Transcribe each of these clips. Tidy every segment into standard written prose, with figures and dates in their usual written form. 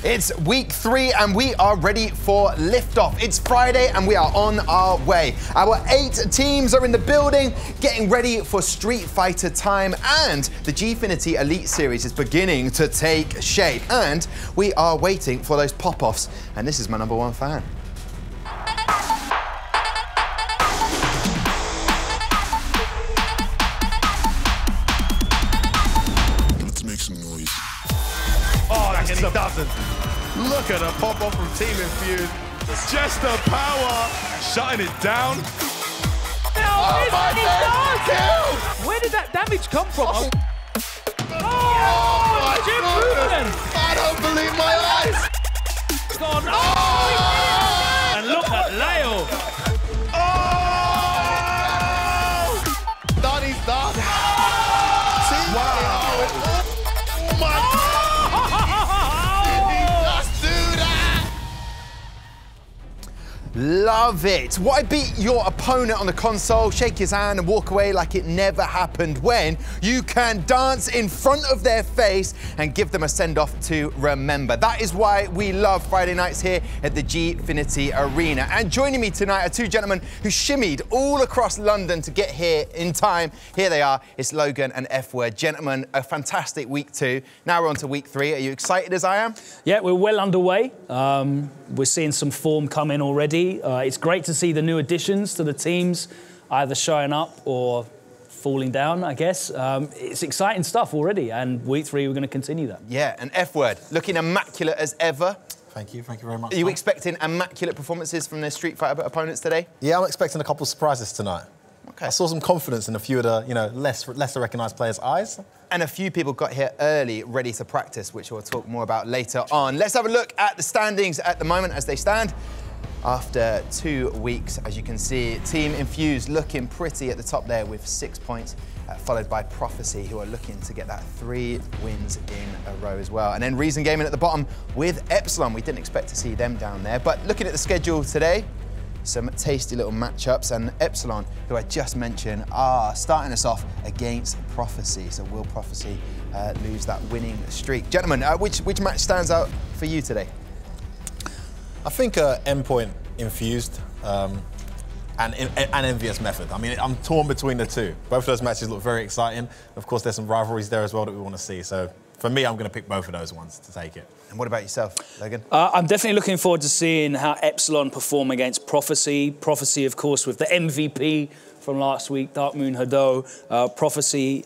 It's week 3 and we are ready for liftoff. It's Friday and we are on our way. Our 8 teams are in the building, getting ready for Street Fighter time, and the Gfinity Elite Series is beginning to take shape. And we are waiting for those pop-offs, and this is my #1 fan. Let's make some noise. Oh, that's and he doesn't. Look at a pop-off from Team Infused. Just the power, shutting it down. Oh my God! Where did that damage come from? Oh my Jim goodness! I don't believe my eyes! Gone. Oh! And look at Leo. Oh! Done, he's done. Wow! Oh my God! Love it. Why beat your opponent on the console, shake his hand and walk away like it never happened when you can dance in front of their face and give them a send-off to remember. That is why we love Friday nights here at the Gfinity Arena. And joining me tonight are 2 gentlemen who shimmied all across London to get here in time. Here they are. It's Logan and F-Word. Gentlemen, a fantastic week 2. Now we're on to week 3. Are you excited as I am? Yeah, we're well underway. We're seeing some form come in already. It's great to see the new additions to the teams either showing up or falling down, I guess. It's exciting stuff already, and week 3 we're going to continue that. Yeah, and F-Word, looking immaculate as ever. Thank you very much. Are you expecting immaculate performances from their Street Fighter opponents today? Yeah, I'm expecting a couple of surprises tonight. Okay. I saw some confidence in a few of the, lesser recognised players' eyes. And a few people got here early, ready to practice, which we'll talk more about later on. Let's have a look at the standings at the moment as they stand. After 2 weeks, as you can see, Team Infused looking pretty at the top there with 6 points, followed by Prophecy, who are looking to get that 3 wins in a row as well. And then Reason Gaming at the bottom with Epsilon. We didn't expect to see them down there. But looking at the schedule today, some tasty little matchups, and Epsilon, who I just mentioned, are starting us off against Prophecy. So will Prophecy lose that winning streak? Gentlemen, which match stands out for you today? I think Endpoint Infused and Envious Method. I mean, I'm torn between the two. Both of those matches look very exciting. Of course, there's some rivalries there as well that we want to see. So for me, I'm going to pick both of those ones to take it. And what about yourself, Logan? I'm definitely looking forward to seeing how Epsilon perform against Prophecy. Prophecy, of course, with the MVP from last week, DarkMoonHado. Prophecy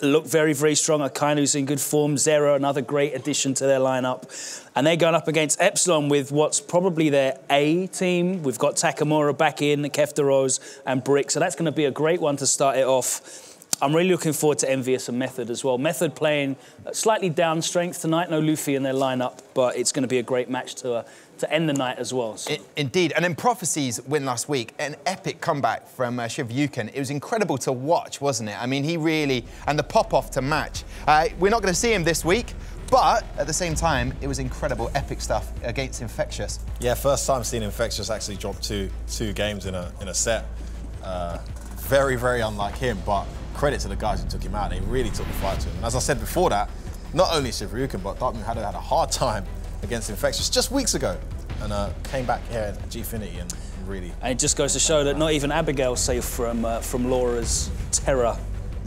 look very, very strong. Akainu's in good form. Zera, another great addition to their lineup. And they're going up against Epsilon with what's probably their A team. We've got Takamura back in, Keftaroz and Brick. So that's going to be a great one to start it off. I'm really looking forward to Envious and Method as well. Method playing slightly down strength tonight. No Luffy in their lineup, but it's going to be a great match to end the night as well. So. Indeed. And then Prophecy's win last week, an epic comeback from Shivyukin. It was incredible to watch, wasn't it? I mean, he really, and the pop-off to match. We're not going to see him this week, but at the same time, it was incredible, epic stuff against Infectious. Yeah, first time seeing Infectious actually drop two games in a set. Very, very unlike him, but credit to the guys who took him out. They really took the fight to him. And as I said before that, not only Shivyukin, but DarkMoonHado had a hard time against Infectious just weeks ago, and came back here at Gfinity and really. And it just goes to show that not even Abigail's safe from Laura's terror.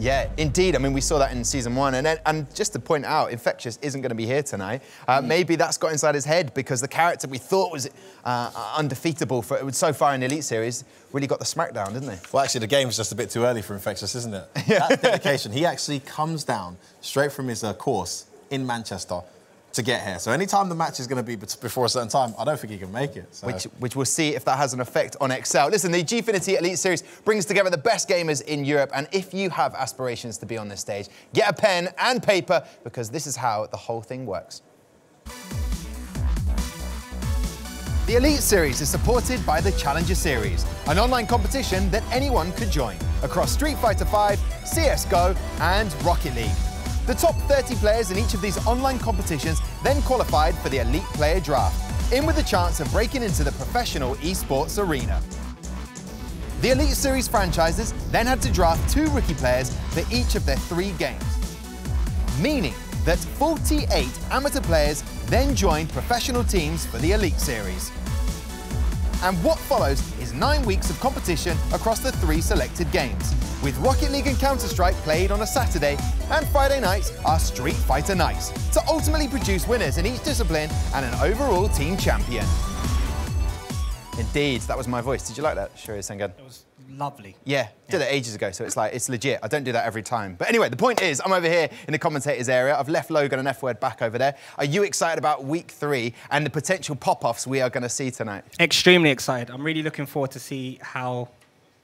Yeah, indeed. I mean, we saw that in season 1. And just to point out, Infectious isn't going to be here tonight. Maybe that's got inside his head because the character we thought was undefeatable so far in the Elite Series really got the smackdown, didn't they? Well, actually, the game's just a bit too early for Infectious, isn't it? That dedication. He actually comes down straight from his course in Manchester to get here. So anytime the match is going to be before a certain time, I don't think he can make it. So. Which we'll see if that has an effect on Excel. Listen, the Gfinity Elite Series brings together the best gamers in Europe, and if you have aspirations to be on this stage, get a pen and paper, because this is how the whole thing works. The Elite Series is supported by the Challenger Series, an online competition that anyone could join across Street Fighter V, CSGO, and Rocket League. The top 30 players in each of these online competitions then qualified for the Elite Player Draft, in with a chance of breaking into the professional esports arena. The Elite Series franchises then had to draft 2 rookie players for each of their 3 games, meaning that 48 amateur players then joined professional teams for the Elite Series. And what follows is 9 weeks of competition across the 3 selected games, with Rocket League and Counter-Strike played on a Saturday, and Friday nights are Street Fighter nights, to ultimately produce winners in each discipline and an overall team champion. Indeed, that was my voice. Did you like that, Shuri Sengun? It was lovely. Yeah, did it ages ago, so it's like, it's legit. I don't do that every time. But anyway, the point is, I'm over here in the commentators area. I've left Logan and F-Word back over there. Are you excited about week 3 and the potential pop-offs we are going to see tonight? Extremely excited. I'm really looking forward to see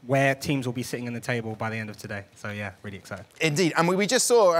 where teams will be sitting on the table by the end of today. So yeah, really excited. Indeed, and we just saw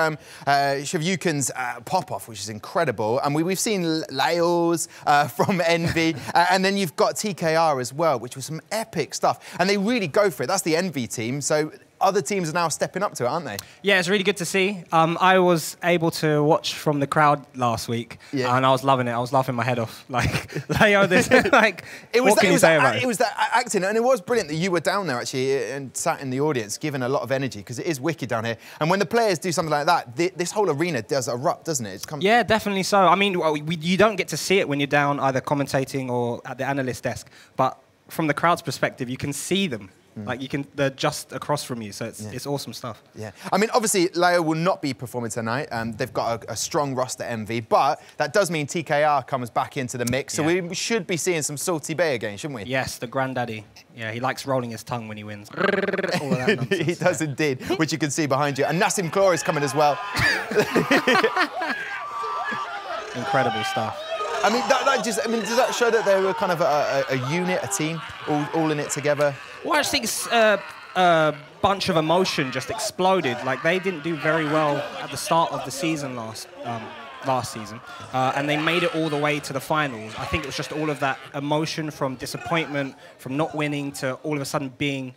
Shoryuken's pop-off, which is incredible, and we've seen Laos from Envy, and then you've got TKR as well, which was some epic stuff, and they really go for it. That's the Envy team, so other teams are now stepping up to it, aren't they? Yeah, it's really good to see. I was able to watch from the crowd last week, and I was loving it. I was laughing my head off. Like, Leo, this, like, what can you say about it? It was that acting, and it was brilliant that you were down there, actually, and sat in the audience, giving a lot of energy, because it is wicked down here. And when the players do something like that, this whole arena does erupt, doesn't it? Yeah, definitely so. I mean, you don't get to see it when you're down either commentating or at the analyst desk, but from the crowd's perspective, you can see them. Like, they're just across from you, so it's awesome stuff. Yeah. I mean, obviously, Leo will not be performing tonight. They've got a strong roster, Envy, but that does mean TKR comes back into the mix, so we should be seeing some Salty Bay again, shouldn't we? Yes, the granddaddy. Yeah, he likes rolling his tongue when he wins. All of that nonsense. He does indeed, which you can see behind you. And Nassim Claw is coming as well. Incredible stuff. I mean, does that show that they were kind of a unit, a team, all in it together? Well, I just think a bunch of emotion just exploded. Like, they didn't do very well at the start of the season last season, and they made it all the way to the finals. I think it was just all of that emotion from disappointment, from not winning, to all of a sudden being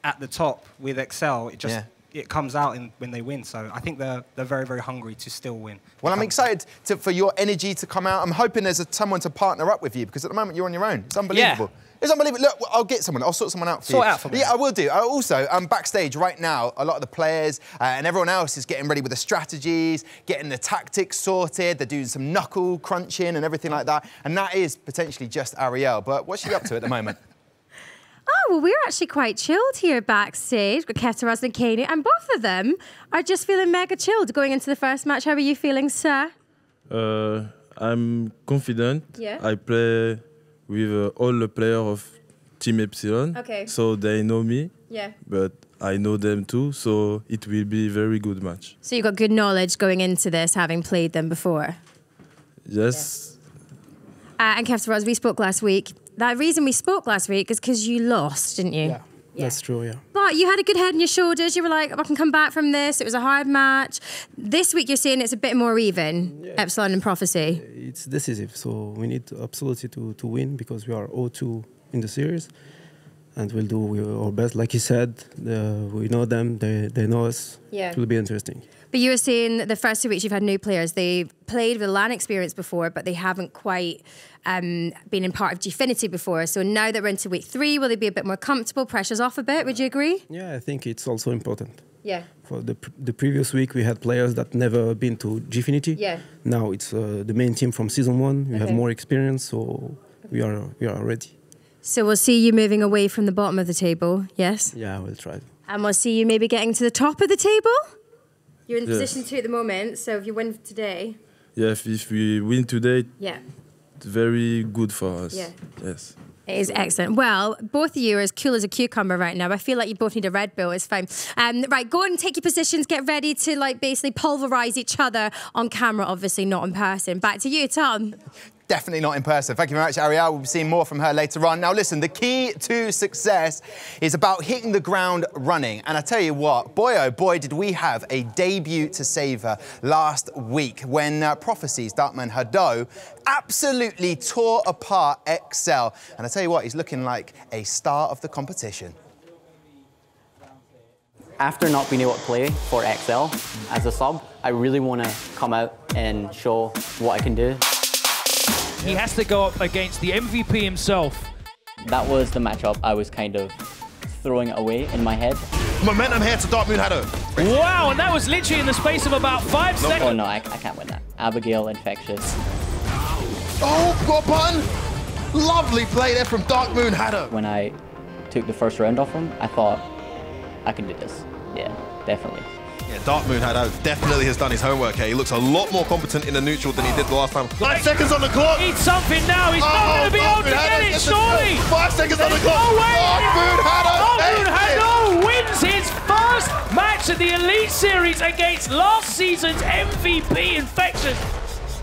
at the top with Excel. It just... it comes out when they win. So I think they're very, very hungry to still win. Well, I'm excited for your energy to come out. I'm hoping there's someone to partner up with you, because at the moment you're on your own. It's unbelievable. Yeah. It's unbelievable. Look, I'll get someone. I'll sort someone out for you. Sort out for me. Yeah, I will do. Also, backstage right now, a lot of the players and everyone else is getting ready with the strategies, getting the tactics sorted. They're doing some knuckle crunching and everything like that. And that is potentially just Ariel. But what's she up to at the moment? Oh, well, we're actually quite chilled here backstage with Keftaroz and Akainu, and both of them are just feeling mega chilled going into the first match. How are you feeling, sir? I'm confident. Yeah. I play with all the players of Team Epsilon, so they know me. Yeah. But I know them too, so it will be a very good match. So you got good knowledge going into this, having played them before? Yes. Yeah. And Keftaroz, we spoke last week. The reason we spoke last week is because you lost, didn't you? Yeah, that's true, yeah. But you had a good head on your shoulders. You were like, I can come back from this. It was a hard match. This week you're saying it's a bit more even, Epsilon and Prophecy. It's decisive, so we need absolutely to win, because we are 0-2 in the series. And we'll do our best. Like you said, we know them, they know us. Yeah. It will be interesting. But you were saying the first 2 weeks you've had new players. They played with LAN experience before, but they haven't quite been in part of Gfinity before. So now that we're into week 3, will they be a bit more comfortable? Pressure's off a bit, would you agree? Yeah, I think it's also important. Yeah. For the previous week, we had players that never been to Gfinity. Yeah. Now it's the main team from season 1. We have more experience, so we are ready. So we'll see you moving away from the bottom of the table, yes? Yeah, we'll try. And we'll see you maybe getting to the top of the table? You're in position 2 at the moment, so if you win today... Yeah, if we win today, it's very good for us. Yeah. Yes. It is excellent. Well, both of you are as cool as a cucumber right now. I feel like you both need a Red Bull. It's fine. Right, go and take your positions. Get ready to, like, basically pulverise each other on camera, obviously not in person. Back to you, Tom. Definitely not in person. Thank you very much, Ariel. We'll be seeing more from her later on. Now, listen, the key to success is about hitting the ground running. And I tell you what, boy, oh boy, did we have a debut to savour last week when Prophecy's DarkMoonHado absolutely tore apart Excel. And I tell you what, he's looking like a star of the competition. After not being able to play for Excel as a sub, I really want to come out and show what I can do. He has to go up against the MVP himself. That was the matchup I was kind of throwing it away in my head. Momentum here to DarkMoonHado. Wow, and that was literally in the space of about 5 seconds. Oh no, I can't win that. Abigail, Infectious. Oh, got a button. Lovely play there from DarkMoonHado. When I took the first round off him, I thought, I can do this. Yeah, definitely. Yeah, DarkMoonHado definitely has done his homework here. He looks a lot more competent in the neutral than he did the last time. 5 seconds on the clock. Eat something now. He's not going to be able to get it, surely. 5 seconds on the clock. Oh, wait. DarkMoonHado wins his first match at the Elite Series against last season's MVP Infectious.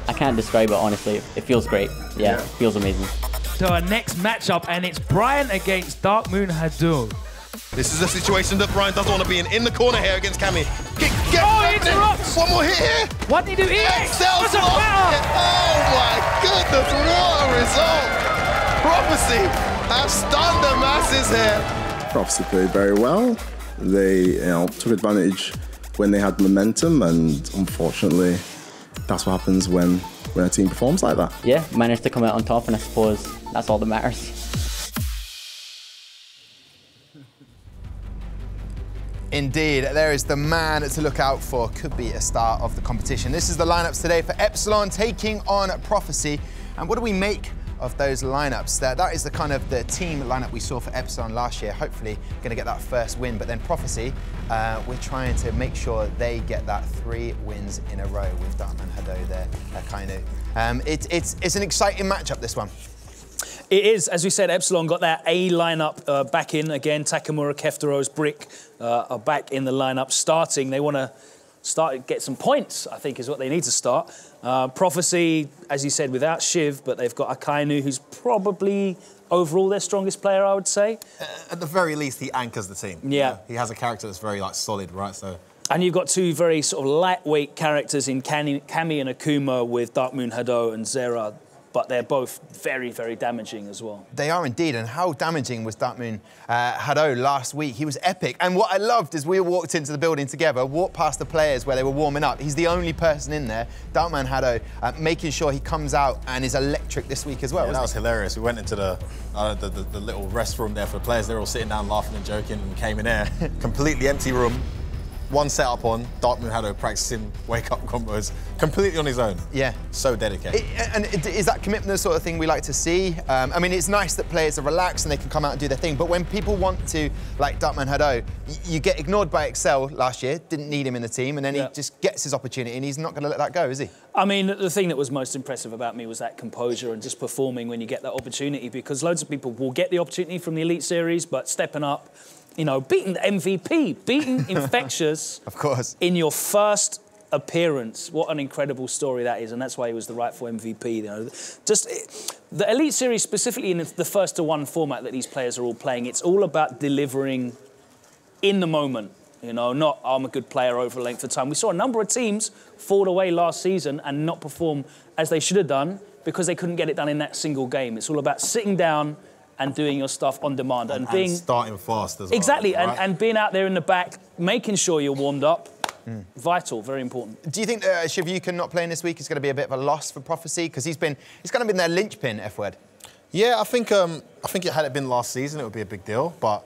I can't describe it, honestly. It feels great. Yeah, it feels amazing. So our next matchup, and it's Brian against DarkMoonHado. This is a situation that Brian doesn't want to be in the corner here against Cammy. Get he interrupts! One more hit here! What did he do here? Excel's What's a better? Oh my goodness, what a result! Prophecy have stunned the masses here. Prophecy played very well. They took advantage when they had momentum, and unfortunately, that's what happens when a team performs like that. Yeah, managed to come out on top, and I suppose that's all that matters. Indeed, there is the man to look out for. Could be a star of the competition. This is the lineups today for Epsilon taking on Prophecy. And what do we make of those lineups? That is the kind of the team lineup we saw for Epsilon last year. Hopefully going to get that first win. But then Prophecy, we're trying to make sure they get that 3 wins in a row with DarkMoonHado there, Akainu. It's an exciting matchup, this one. It is. As we said, Epsilon got that A lineup back in again. Takamura, Keftaroz, Brick are back in the lineup starting. They want to get some points, I think, is what they need to start. Prophecy, as you said, without Shiv, but they've got Akainu, who's probably overall their strongest player, I would say. At the very least, he anchors the team. Yeah. You know, he has a character that's very solid, right? So. And you've got 2 very sort of lightweight characters in Cammy and Akuma with DarkMoonHado and Zera. But they're both very, very damaging as well. They are indeed, and how damaging was DarkMoonHado last week? He was epic, and what I loved is we all walked into the building together, walked past the players where they were warming up. He's the only person in there, DarkMoonHado, making sure he comes out and is electric this week as well. Yeah, that was hilarious. We went into the little restroom there for the players. They're all sitting down laughing and joking, and we came in there, completely empty room. One setup on, DarkMoonHado practicing wake-up combos completely on his own. Yeah. So dedicated. And is that commitment the sort of thing we like to see? I mean, it's nice that players are relaxed and they can come out and do their thing, but when people want to, like DarkMoonHado, you get ignored by Excel last year, didn't need him in the team, and then he just gets his opportunity and he's not going to let that go, is he? I mean, the thing that was most impressive about me was that composure and just performing when you get that opportunity, because loads of people will get the opportunity from the Elite Series, but stepping up, you know, beating the MVP, beating Infectious of course, in your first appearance. What an incredible story that is, and that's why he was the rightful MVP. You know, just the Elite Series, specifically in the 1-to-1 format that these players are all playing, it's all about delivering in the moment. You know, not I'm a good player over a length of time. We saw a number of teams fall away last season and not perform as they should have done because they couldn't get it done in that single game. It's all about sitting down and doing your stuff on demand and being starting fast as well. Exactly, right? and being out there in the back, making sure you're warmed up. Vital, very important. Do you think Shivyukin not playing this week is going to be a bit of a loss for Prophecy? Because he's kind of been their linchpin, F-word. Yeah, I think had it been last season, it would be a big deal. But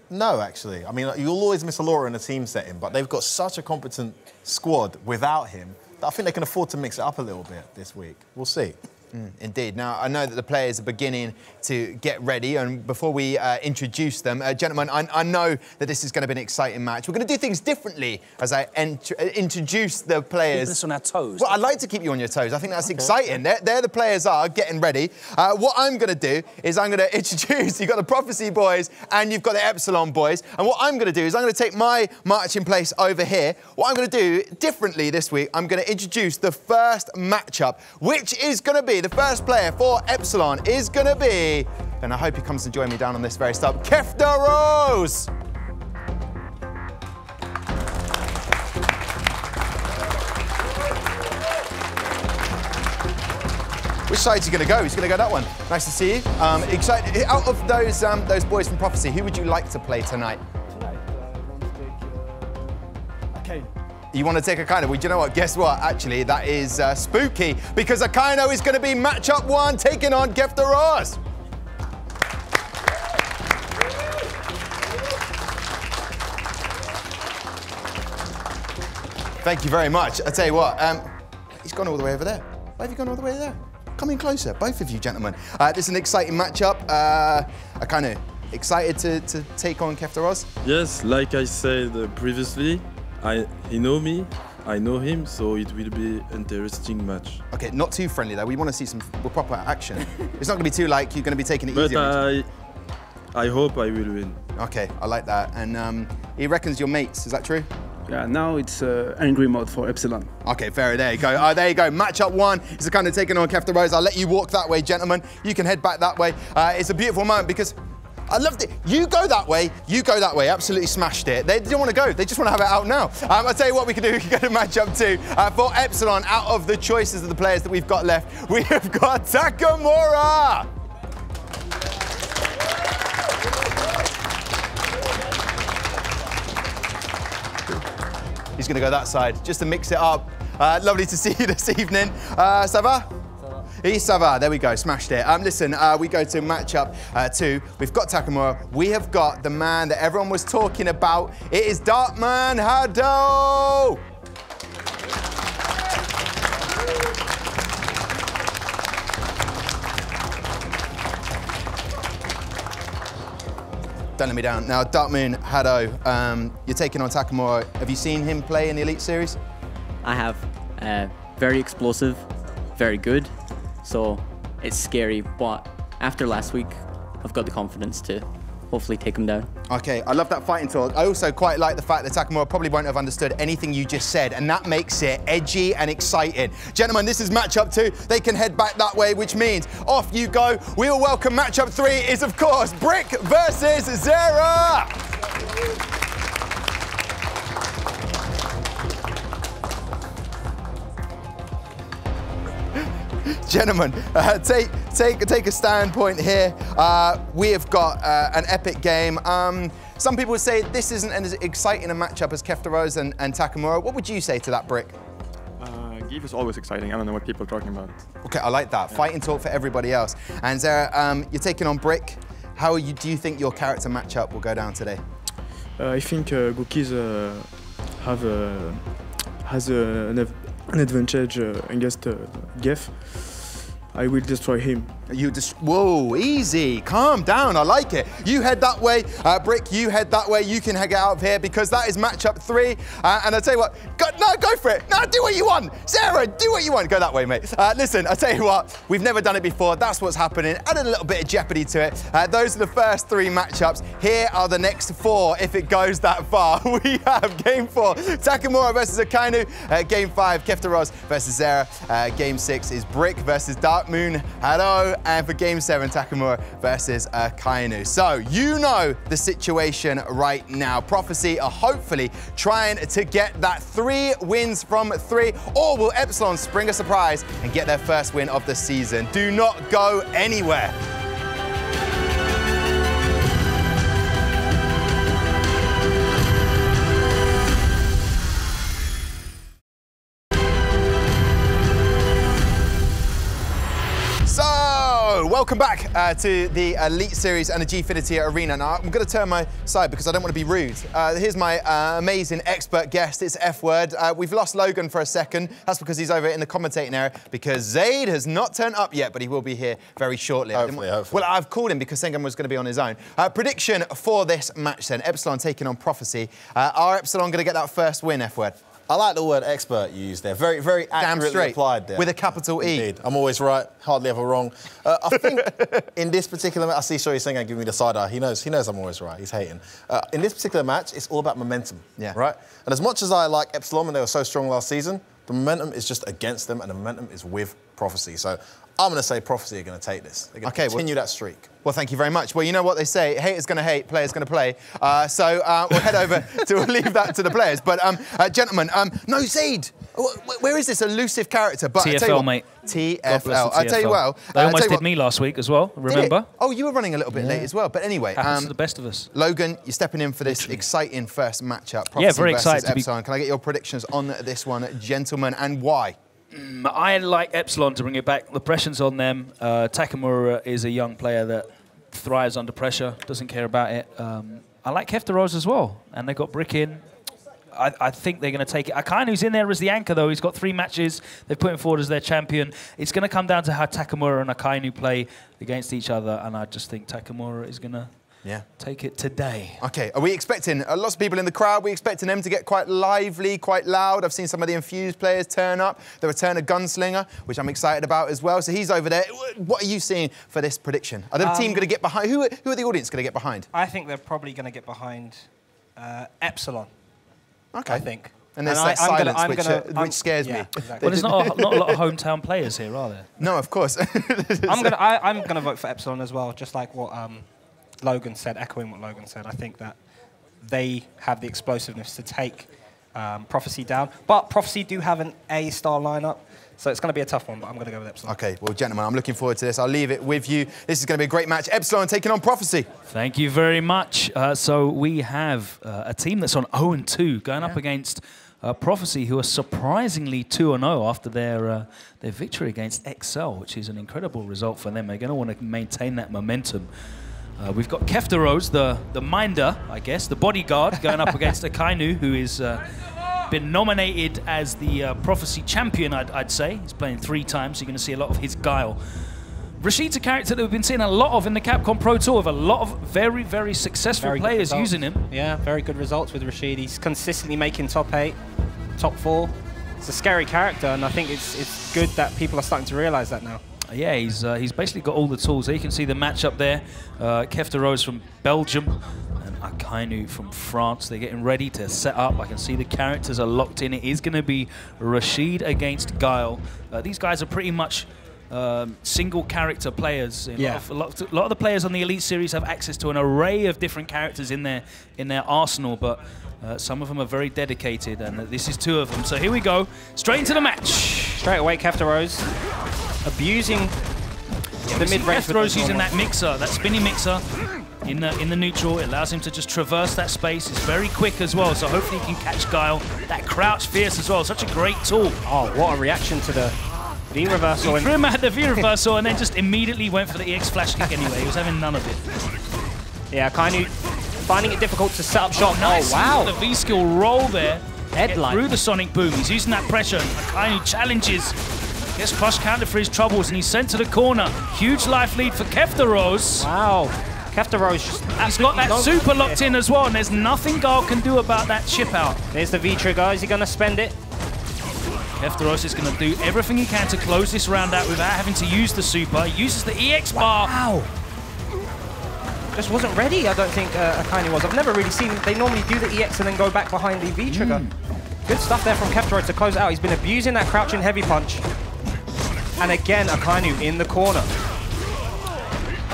no, actually, I mean, you'll always miss a Laura in a team setting, but they've got such a competent squad without him that I think they can afford to mix it up a little bit this week. We'll see. Indeed. Now, I know that the players are beginning to get ready, and before we introduce them, gentlemen, I know that this is going to be an exciting match. We're going to do things differently as I introduce the players. Keep us on our toes. Well, I'd like to keep you on your toes. I think that's exciting. There the players are getting ready. What I'm going to do is I'm going to introduce, you've got the Prophecy boys and you've got the Epsilon boys, and what I'm going to do is I'm going to take my marching place over here. What I'm going to do differently this week, I'm going to introduce the first matchup, which is going to be the first player for Epsilon is going to be, and I hope he comes to join me down on this very start, Keftaroz! Which side's he going to go? He's going to go that one. Nice to see you. Excited. Out of those boys from Prophecy, who would you like to play tonight? Okay. You want to take Akainu? Well, do you know what? Guess what? Actually, that is spooky, because Akainu is going to be matchup 1, taking on Keftaroz. Thank you very much. I tell you what, he's gone all the way over there. Why have you gone all the way there? Come in closer, both of you gentlemen. This is an exciting matchup. Akainu, excited to take on Keftaroz? Yes, like I said previously, he know me, I know him, so it will be an interesting match. Okay, not too friendly though. We want to see some proper action. It's not going to be too like you're going to be taking it easy. But I hope I will win. Okay, I like that. And he reckons you're mates, is that true? Yeah, now it's angry mode for Epsilon. Okay, fair, there you go. There you go, matchup 1 is kind of taking on Keftaroz. I'll let you walk that way, gentlemen. You can head back that way. It's a beautiful moment because I loved it. You go that way, absolutely smashed it. They don't want to go, they just want to have it out now. I'll tell you what we can do, we can go to matchup 2. For Epsilon, out of the choices of the players that we've got left, we have got Takamura. He's going to go that side, just to mix it up. Lovely to see you this evening. Ça va? Ça va, there we go, smashed it. Listen, we go to matchup 2. We've got Takamura. We have got the man that everyone was talking about. It is DarkMoonHado! Don't let me down. Now, DarkMoonHado, you're taking on Takamura. Have you seen him play in the Elite Series? I have. Very explosive, very good. So it's scary, but after last week, I've got the confidence to hopefully take him down. Okay, I love that fighting talk. I also quite like the fact that Takamura probably won't have understood anything you just said, and that makes it edgy and exciting. Gentlemen, this is matchup 2. They can head back that way, which means off you go. We will welcome matchup 3 is, of course, Brick versus Zera. Gentlemen, take a standpoint here. We have got an epic game. Some people would say this isn't as exciting a matchup as Keftaroz and Takamura. What would you say to that, Brick? Gif is always exciting. I don't know what people are talking about. Okay, I like that. Yeah. Fighting talk for everybody else. And Zera, you're taking on Brick. How do you think your character matchup will go down today? I think Gookies has an advantage against Gef. I will destroy him. Whoa, easy, calm down, I like it. You head that way, Brick, you head that way, you can get out of here because that is matchup 3. And I tell you what, go for it. No, do what you want. Zera, do what you want. Go that way, mate. Listen, I tell you what, we've never done it before. That's what's happening. Added a little bit of jeopardy to it. Those are the first 3 matchups. Here are the next 4 if it goes that far. We have game 4, Takamura versus Akainu. Game 5, Keftaroz versus Zera. Game 6 is Brick versus DarkMoonHado. And for game 7, Takamura versus Akainu. So you know the situation right now. Prophecy are hopefully trying to get that 3 wins from 3, or will Epsilon spring a surprise and get their first win of the season? Do not go anywhere. Welcome back to the Elite Series and the Gfinity Arena. Now, I'm going to turn my side because I don't want to be rude. Here's my amazing expert guest. It's F-Word. We've lost Logan for a second. That's because he's over in the commentating area because Zaid has not turned up yet, but he will be here very shortly. Hopefully. Well, I've called him because Sengun was going to be on his own. Prediction for this match then. Epsilon taking on Prophecy. Are Epsilon going to get that first win, F-Word? I like the word expert you used there. Very, very accurately applied there. With a capital E. Indeed. I'm always right, hardly ever wrong. I think in this particular match, I see Shoei Sengun giving me the side eye. He knows I'm always right. He's hating. In this particular match, it's all about momentum, right? And as much as I like Epsilon and they were so strong last season, the momentum is just against them and the momentum is with Prophecy. So I'm going to say Prophecy are going to take this. They're going to continue that streak. Well, thank you very much. Well, you know what they say, haters going to hate, players going to play. So we'll head over we'll leave that to the players. But gentlemen, no Zaid. Where is this elusive character? But TFL, mate. TFL. I tell you well. They almost did me last week as well, remember? Oh, you were running a little bit late as well. But anyway. Happens to the best of us. Logan, you're stepping in for this exciting first matchup. Yeah, very excited. Epsilon. Can I get your predictions on this one, gentlemen, and why? I like Epsilon to bring it back. The pressure's on them. Takamura is a young player that thrives under pressure, doesn't care about it. I like Keftaroz as well, and they got Brick in. I think they're going to take it. Akainu's in there as the anchor, though. He's got 3 matches. They've put him forward as their champion. It's going to come down to how Takamura and Akainu play against each other, and I just think Takamura is going to take it today. Okay, are we expecting lots of people in the crowd? We're expecting them to get quite lively, quite loud. I've seen some of the Infused players turn up. The return of Gunslinger, which I'm excited about as well. So he's over there. What are you seeing for this prediction? Are the team going to get behind? Who are the audience going to get behind? I think they're probably going to get behind Epsilon. Okay. I think. And there's that silence, which scares me. Exactly. Well, there's not a lot of hometown players here, are there? No, of course. I'm gonna vote for Epsilon as well, just like what Logan said, echoing what Logan said. I think that they have the explosiveness to take Prophecy down. But Prophecy do have an A-star lineup, so it's going to be a tough one, but I'm going to go with Epsilon. Okay, well, gentlemen, I'm looking forward to this. I'll leave it with you. This is going to be a great match. Epsilon taking on Prophecy. Thank you very much. So we have a team that's on 0-2 going up against Prophecy, who are surprisingly 2-0 after their victory against Excel, which is an incredible result for them. They're going to want to maintain that momentum. We've got Keftaroz, the minder, I guess, the bodyguard, going up against Akainu, who is been nominated as the Prophecy champion, I'd say. He's playing 3 times, so you're going to see a lot of his guile. Rashid's a character that we've been seeing a lot of in the Capcom Pro Tour, with a lot of very, very successful players using him. Yeah, very good results with Rashid. He's consistently making top 8, top 4. It's a scary character, and I think it's good that people are starting to realize that now. Yeah, he's basically got all the tools. There you can see the matchup there. Keftaroz from Belgium and Akainu from France. They're getting ready to set up. I can see the characters are locked in. It is going to be Rashid against Guile. These guys are pretty much single character players. A lot of the players on the Elite Series have access to an array of different characters in their arsenal, but some of them are very dedicated, and this is 2 of them. So here we go, straight into the match. Straight away, Keftaroz abusing the mid-range. Keftaroz using that mixer, that spinny mixer in the neutral. It allows him to just traverse that space. It's very quick as well, so hopefully he can catch Guile. That crouch fierce as well, such a great tool. Oh, what a reaction to the V-reversal. He threw him at the V-reversal and then just immediately went for the EX flash kick anyway. He was having none of it. Yeah, Akainu finding it difficult to set up shot. Nice. Oh, wow. The V-skill roll there. Headline. Through the Sonic Boom. He's using that pressure. Akainu challenges. Gets crush counter for his troubles, and he's sent to the corner. Huge life lead for Keftaroz. Wow. Keftaroz just... He's got that super locked in as well, and there's nothing Guile can do about that chip out. There's the V-trigger. Is he going to spend it? Keftaroz is going to do everything he can to close this round out without having to use the super. He uses the EX bar. Wow. Just wasn't ready, I don't think Akainu was. I've never really seen them. They normally do the EX and then go back behind the V-trigger. Good stuff there from Keftaroz to close it out. He's been abusing that crouching heavy punch. And again, Akainu in the corner.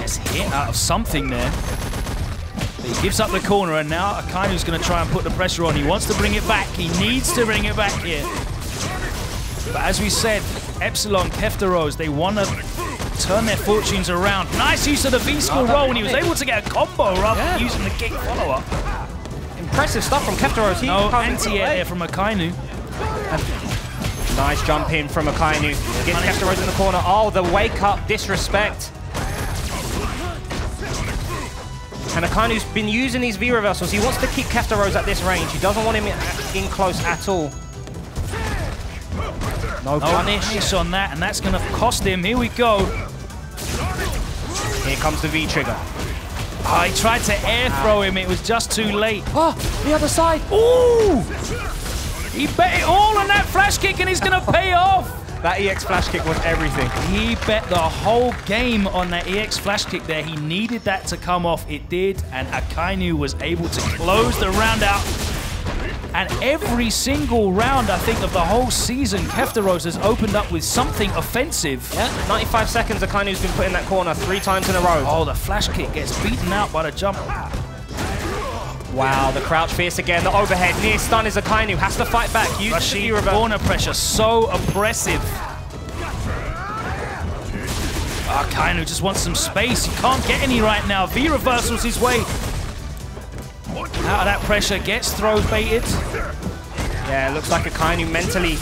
Gets hit out of something there. But he gives up the corner, and now Akainu's going to try and put the pressure on. He wants to bring it back. He needs to bring it back here. But as we said, Epsilon, Keftaroz, they want to turn their fortunes around. Nice use of the V-skill roll, and he was able to get a combo rather than using the kick follow-up. Impressive stuff from Keftaroz. No anti-air there from Akainu. Nice jump in from Akainu. Gets Keftaroz in the corner. Oh, the wake-up disrespect. And Akainu's been using these V-reversals. He wants to keep Keftaroz at this range. He doesn't want him in close at all. No punish on that, and that's going to cost him. Here we go. Here comes the V-trigger. Oh, he tried to air throw him. It was just too late. Oh, the other side. Ooh! He bet it all on that flash kick, and he's going to pay off. That EX flash kick was everything. He bet the whole game on that EX flash kick there. He needed that to come off. It did, and Akainu was able to close the round out. And every single round, I think, of the whole season, Keftaroz has opened up with something offensive. Yeah, 95 seconds, Akainu's been put in that corner 3 times in a row. Oh, the flash kick gets beaten out by the jump. Wow, the crouch fierce again, the overhead. Near stun is Akainu, has to fight back. Rashid, corner pressure, so oppressive. Akainu just wants some space. He can't get any right now. V-reversals his way out of that pressure, gets throw baited. Yeah, it looks like Akainu mentally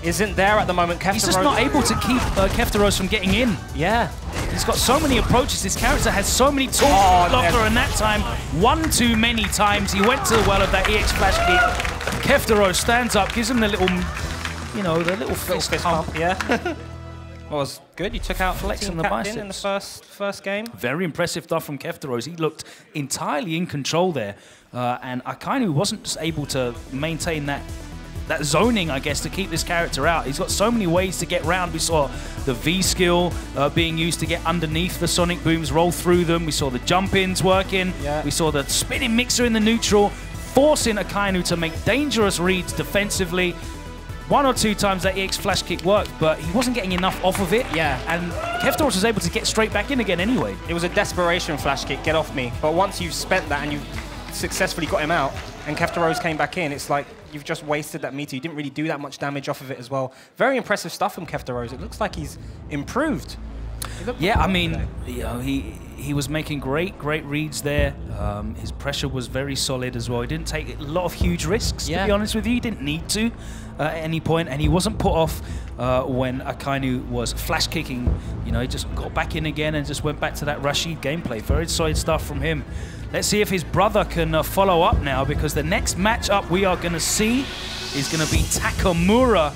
isn't there at the moment. He's just not able to keep Keftaroz from getting in. Yeah. He's got so many approaches. This character has so many tools to block her, and that time, one too many times, he went to the well of that EX flash kick. Keftaroz stands up, gives him the little, you know, the little fist pump. Yeah. Well, was good. You took out Flex on the captain in the biceps. first game. Very impressive stuff from Keftaroz. He looked entirely in control there. And Akainu wasn't just able to maintain that zoning, I guess, to keep this character out. He's got so many ways to get round. We saw the V skill being used to get underneath the sonic booms, roll through them. We saw the jump-ins working. Yeah. We saw the spinning mixer in the neutral, forcing Akainu to make dangerous reads defensively. 1 or 2 times that EX flash kick worked, but he wasn't getting enough off of it. Yeah. And Keftaroz was able to get straight back in again anyway. It was a desperation flash kick, get off me. But once you've spent that and you've successfully got him out, and Keftaroz came back in, it's like you've just wasted that meter. You didn't really do that much damage off of it as well. Very impressive stuff from Keftaroz. It looks like he's improved. Yeah, I mean, you know, he was making great reads there. His pressure was very solid as well. He didn't take a lot of huge risks, to be honest with you. He didn't need to at any point, and he wasn't put off when Akainu was flash kicking. You know, he just got back in again and just went back to that Rashid gameplay. Very solid stuff from him. Let's see if his brother can follow up now, because the next matchup we are going to see is going to be Takamura.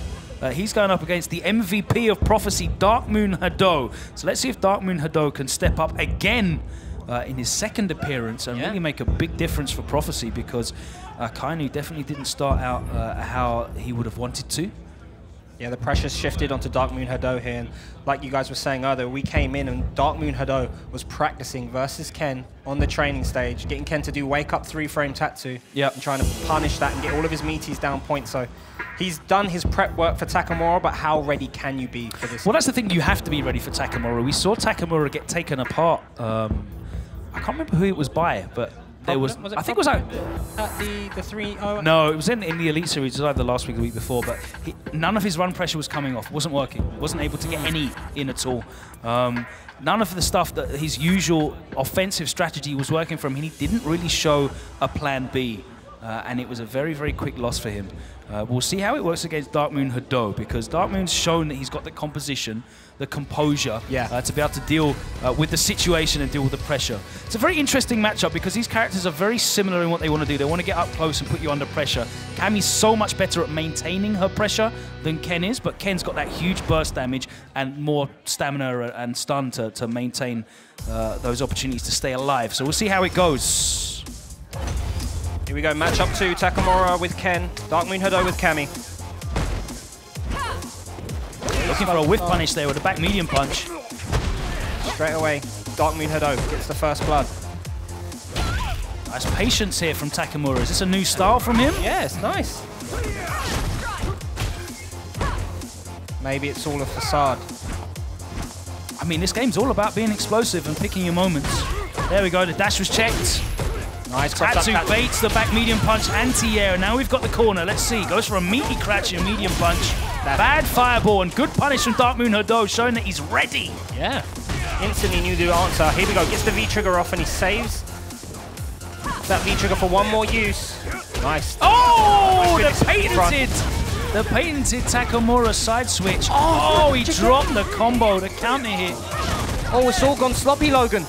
He's going up against the MVP of Prophecy, DarkMoonHado. So let's see if DarkMoonHado can step up again in his second appearance and really make a big difference for Prophecy, because Akainu definitely didn't start out how he would have wanted to. Yeah, the pressure's shifted onto DarkMoonHado here. And like you guys were saying earlier, we came in and DarkMoonHado was practicing versus Ken on the training stage, getting Ken to do wake up 3-frame Tatsu. Yep. And trying to punish that and get all of his meaties down point. So he's done his prep work for Takamura, but how ready can you be for this? Well, that's the thing. You have to be ready for Takamura. We saw Takamura get taken apart. I can't remember who it was by, but there was I think it was at the 3-0. No, it was in the Elite Series. It was either last week or the week before, but none of his run pressure was coming off. Wasn't working. Wasn't able to get any in at all. None of the stuff that his usual offensive strategy was working from. He didn't really show a plan B. And it was a very quick loss for him. We'll see how it works against DarkMoonHado, because DarkMoon's shown that he's got the composition, the composure to be able to deal with the situation and deal with the pressure. It's a very interesting matchup, because these characters are very similar in what they want to do. They want to get up close and put you under pressure. Cammy's so much better at maintaining her pressure than Ken is, but Ken's got that huge burst damage and more stamina and stun to maintain those opportunities to stay alive. So we'll see how it goes. Here we go, matchup 2, Takamura with Ken, DarkMoonHado with Cammy. Looking for a whiff punish there with a back medium punch. Straight away, DarkMoonHado gets the first blood. Nice patience here from Takamura. Is this a new style from him? Yeah, it's nice. Maybe it's all a facade. I mean, this game's all about being explosive and picking your moments. There we go, the dash was checked. Nice. Tatsu baits the back medium punch, anti-air. Now we've got the corner. Let's see. Goes for a meaty cratch and medium punch. Bad fireball and good punish from DarkMoonHado, showing that he's ready. Yeah. Instantly knew the answer. Here we go. Gets the V-trigger off and he saves that V-trigger for one more use. Nice. Oh, the patented Takamura side switch. Oh, he dropped the combo, the counter hit. Oh, it's all gone sloppy, Logan.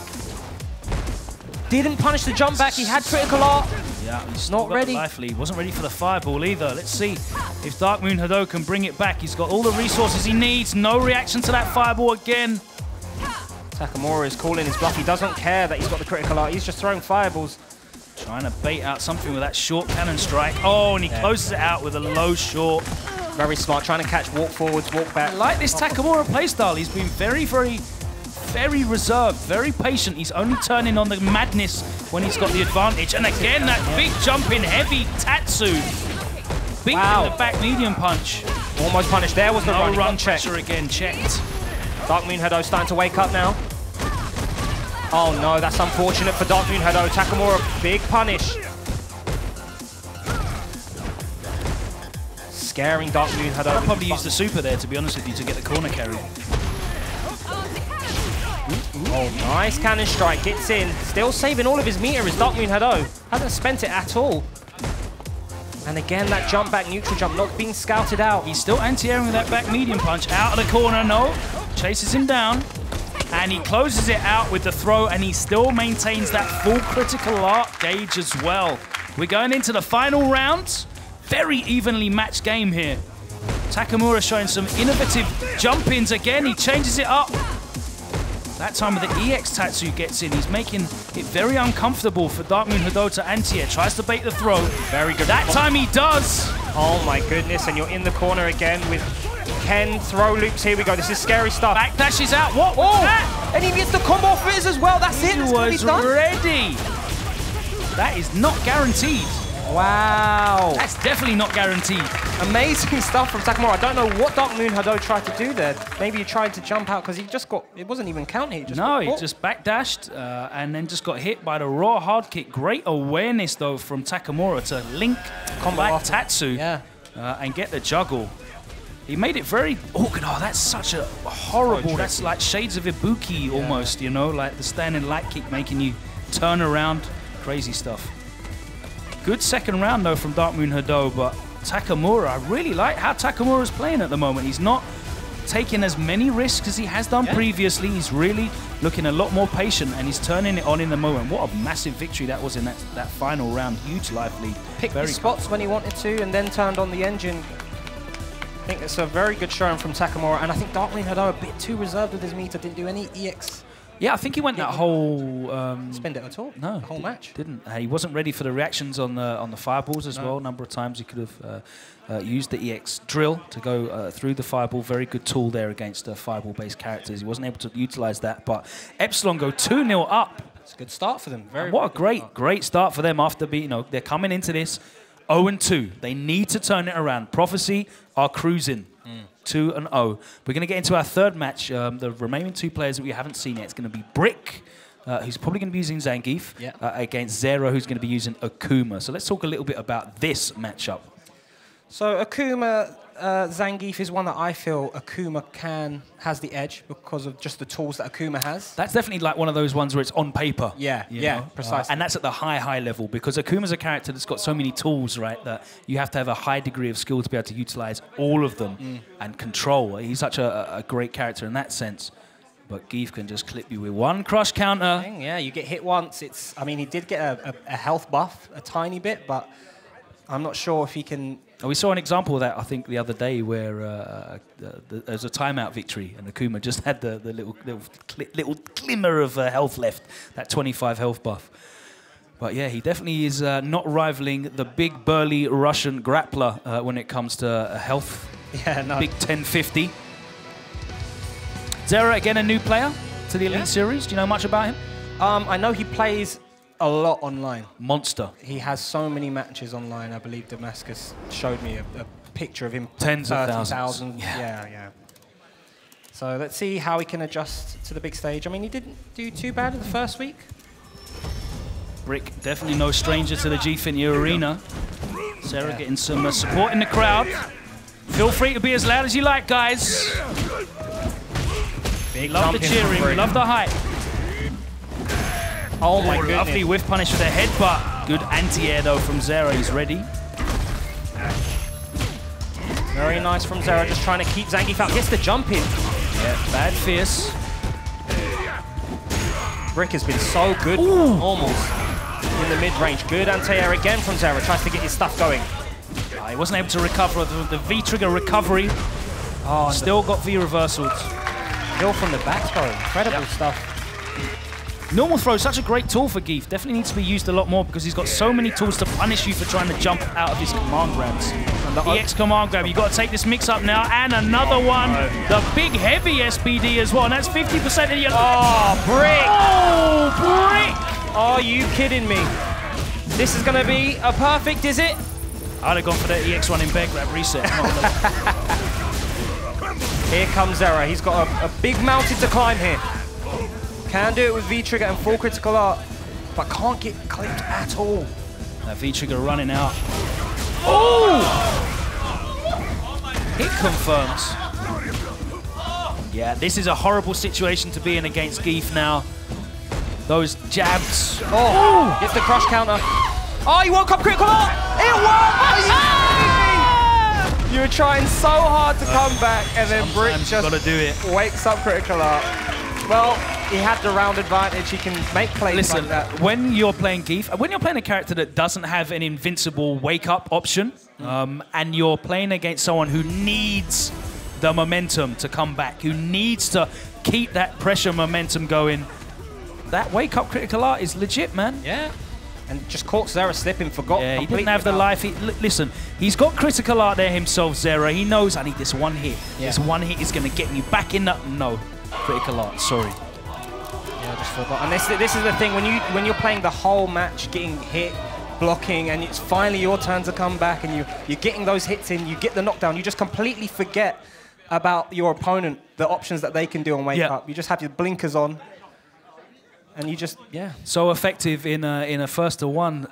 Didn't punish the jump back. He had critical art. Yeah, he's not ready. He wasn't ready for the fireball either. Let's see if DarkMoonHado can bring it back. He's got all the resources he needs. No reaction to that fireball again. Takamura is calling his bluff. He doesn't care that he's got the critical art. He's just throwing fireballs. Trying to bait out something with that short cannon strike. Oh, and he closes it out with a low short. Very smart. Trying to catch walk forwards, walk back. I like this Takamura playstyle. He's been very reserved, very patient. He's only turning on the madness when he's got the advantage. And again, that big jump in heavy Tatsu. Beating the back medium punch. Almost punished. There was the run pressure again, checked. DarkMoonHado starting to wake up now. Oh no, that's unfortunate for DarkMoonHado. Takamura, big punish. Scaring DarkMoonHado. I'd probably use the super there, to be honest with you, to get the corner carry. Oh, nice cannon strike, gets in. Still saving all of his meter is DarkMoonHado. Hasn't spent it at all. And again, that jump back, neutral jump, not being scouted out. He's still anti-airing with that back medium punch. Out of the corner, no. Chases him down. And he closes it out with the throw, and he still maintains that full critical art gauge as well. We're going into the final round. very evenly matched game here. Takamura showing some innovative jump-ins again. He changes it up. That time with the EX Tatsu gets in. He's making it very uncomfortable for DarkMoonHado to anti-air. Tries to bait the throw. Very good. That time he does. Oh my goodness, and you're in the corner again with Ken. Throw loops, here we go. This is scary stuff. Back dashes out. What was that? And he gets the combo fizz as well. That's it. He was ready. That is not guaranteed. Wow. That's definitely not guaranteed. Amazing stuff from Takamura. I don't know what DarkMoonHado tried to do there. Maybe he tried to jump out because he just got, it wasn't even counting. He just backdashed and then just got hit by the raw hard kick. Great awareness though from Takamura to link back Tatsu and get the juggle. He made it very awkward. Oh, that's such a horrible, that's like shades of Ibuki almost, you know, like the standing light kick making you turn around. Crazy stuff. Good second round though from DarkMoonHado, but Takamura, I really like how Takamura's playing at the moment. He's not taking as many risks as he has done previously. He's really looking a lot more patient and he's turning it on in the moment. What a massive victory that was in that final round. Huge life lead. Picked the spots when he wanted to and then turned on the engine. I think it's a very good showing from Takamura, and I think DarkMoonHado a bit too reserved with his meter, didn't do any EX. Yeah, I think he went that whole... spend it at all? No. The whole match? Didn't. He wasn't ready for the reactions on the fireballs as well. A number of times he could have used the EX drill to go through the fireball. Very good tool there against fireball-based characters. He wasn't able to utilize that, but Epsilon go 2-0 up. It's a good start for them. What a great start for them after being, they're coming into this 0-2. They need to turn it around. Prophecy are cruising. 2-0. We're going to get into our third match. The remaining two players that we haven't seen yet. It's going to be Brick, who's probably going to be using Zangief, against Zera, who's going to be using Akuma. So let's talk a little bit about this matchup. So Akuma, Zangief is one that I feel Akuma has the edge because of just the tools that Akuma has. That's definitely like one of those ones where it's on paper. Yeah, precisely. And that's at the high level because Akuma's a character that's got so many tools, right, that you have to have a high degree of skill to be able to utilize all of them and control. He's such a great character in that sense. But Geef can just clip you with one crush counter. Yeah, you get hit once. I mean, he did get a health buff, a tiny bit, but I'm not sure if he can... We saw an example of that, I think, the other day where there's a timeout victory and Akuma just had the little glimmer of health left, that 25 health buff. But yeah, he definitely is not rivaling the big, burly Russian grappler when it comes to health. Yeah, no. Big 1050. Zera, again, a new player to the Elite Series. Do you know much about him? I know he plays a lot online. Monster. He has so many matches online. I believe Damascus showed me a picture of him. Tens of thousands. Yeah. So let's see how he can adjust to the big stage. I mean, he didn't do too bad in the first week. Brick, definitely no stranger to the Gfinity arena. Zera getting some support in the crowd. Feel free to be as loud as you like, guys. Love the cheering, love the hype. Oh my goodness. Lovely whiff punish with a headbutt. Good anti-air though from Zera, he's ready. Very nice from Zera, just trying to keep Zangief out. Gets the jump in. Yeah, bad fierce. Brick has been so good, almost in the mid-range. Good anti-air again from Zera, tries to get his stuff going. He wasn't able to recover the V-trigger recovery. Oh, still got V-reversals. Kill from the back throw, incredible stuff. Normal throw is such a great tool for Geef. Definitely needs to be used a lot more because he's got so many tools to punish you for trying to jump out of his command grabs. And the EX command grab, you've got to take this mix up now. And another one. The big heavy SPD as well. And that's 50% of your... Oh, Brick! Oh, Brick! Are you kidding me? This is going to be a perfect, is it? I'd have gone for the EX1 in bed grab reset. Here comes Zera. He's got a big mountain to climb here. Can do it with V-trigger and full critical art, but can't get clipped at all. That V-trigger running out. Oh! It confirms. Yeah, this is a horrible situation to be in against Geef now. Those jabs. Oh! Gets the crush counter. Oh, he woke up critical art! It worked! You were trying so hard to come back, and then Brick just wakes up critical art. Well, he had the round advantage. He can make plays like that. When you're playing Geef, when you're playing a character that doesn't have an invincible wake-up option, and you're playing against someone who needs the momentum to come back, who needs to keep that pressure momentum going. That wake-up critical art is legit, man. Yeah. And just caught Zera slipping, forgot. Yeah, he didn't have the life. Listen, he's got critical art there himself, Zera. He knows I need this one hit. Yeah. This one hit is going to get me back in that. No, critical art. Sorry. Yeah, just forgot. And this is the thing when you're playing the whole match, getting hit, blocking, and it's finally your turn to come back, and you're getting those hits in, you get the knockdown. You just completely forget about your opponent, the options that they can do on wake up. You just have your blinkers on. And you just, so effective in a first to one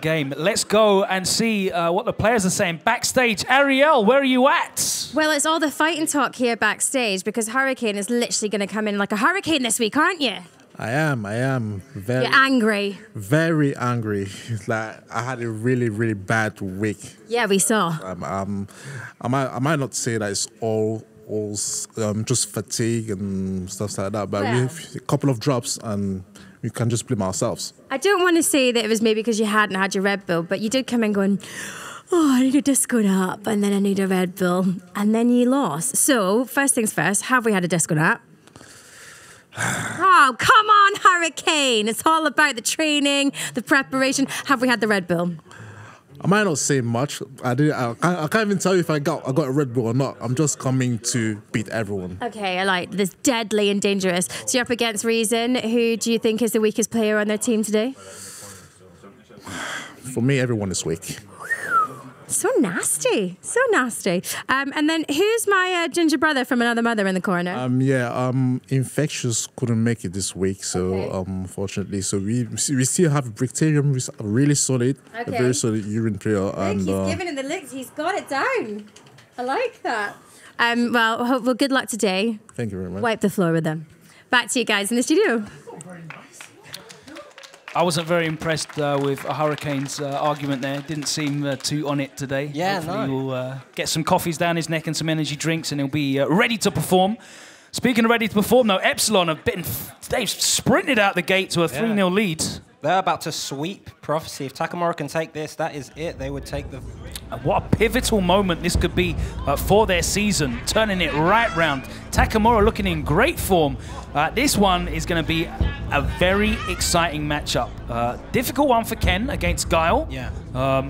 game. Let's go and see what the players are saying backstage. Ariel, where are you at? Well, it's all the fighting talk here backstage because Hurricane is literally going to come in like a hurricane this week, aren't you? I am very. You're angry. Very angry. It's like I had a really, really bad week. Yeah, we saw. I might not say that it's all just fatigue and stuff like that, but we have a couple of drops and we can just blame ourselves. I don't want to say that it was maybe because you hadn't had your Red Bull, but you did come in going, oh, I need a disco nap, and then I need a Red Bull, and then you lost. So, first things first, have we had a disco nap? Oh, come on, Hurricane. It's all about the training, the preparation. Have we had the Red Bull? I might not say much. I can't even tell you if I got a Red Bull or not. I'm just coming to beat everyone. Okay, I like this. Deadly and dangerous. So you're up against Reason. Who do you think is the weakest player on their team today? For me, everyone is weak. So nasty. So nasty. And then who's my ginger brother from another mother in the corner? Infectious couldn't make it this week, so unfortunately. So we still have Bricterium, who's really solid, a very solid urine player. And he's giving it the licks. He's got it down. I like that. Well, good luck today. Thank you very much. Wipe the floor with them. Back to you guys in the studio. I wasn't very impressed with Hurricane's argument there. Didn't seem too on it today. Yeah, hopefully he'll get some coffees down his neck and some energy drinks, and he'll be ready to perform. Speaking of ready to perform, though, Epsilon they've sprinted out the gate to a 3-0 lead. They're about to sweep Prophecy. If Takamura can take this, that is it. They would take the... What a pivotal moment this could be for their season, turning it right round. Takamura looking in great form. This one is going to be a very exciting matchup. Difficult one for Ken against Guile. Yeah.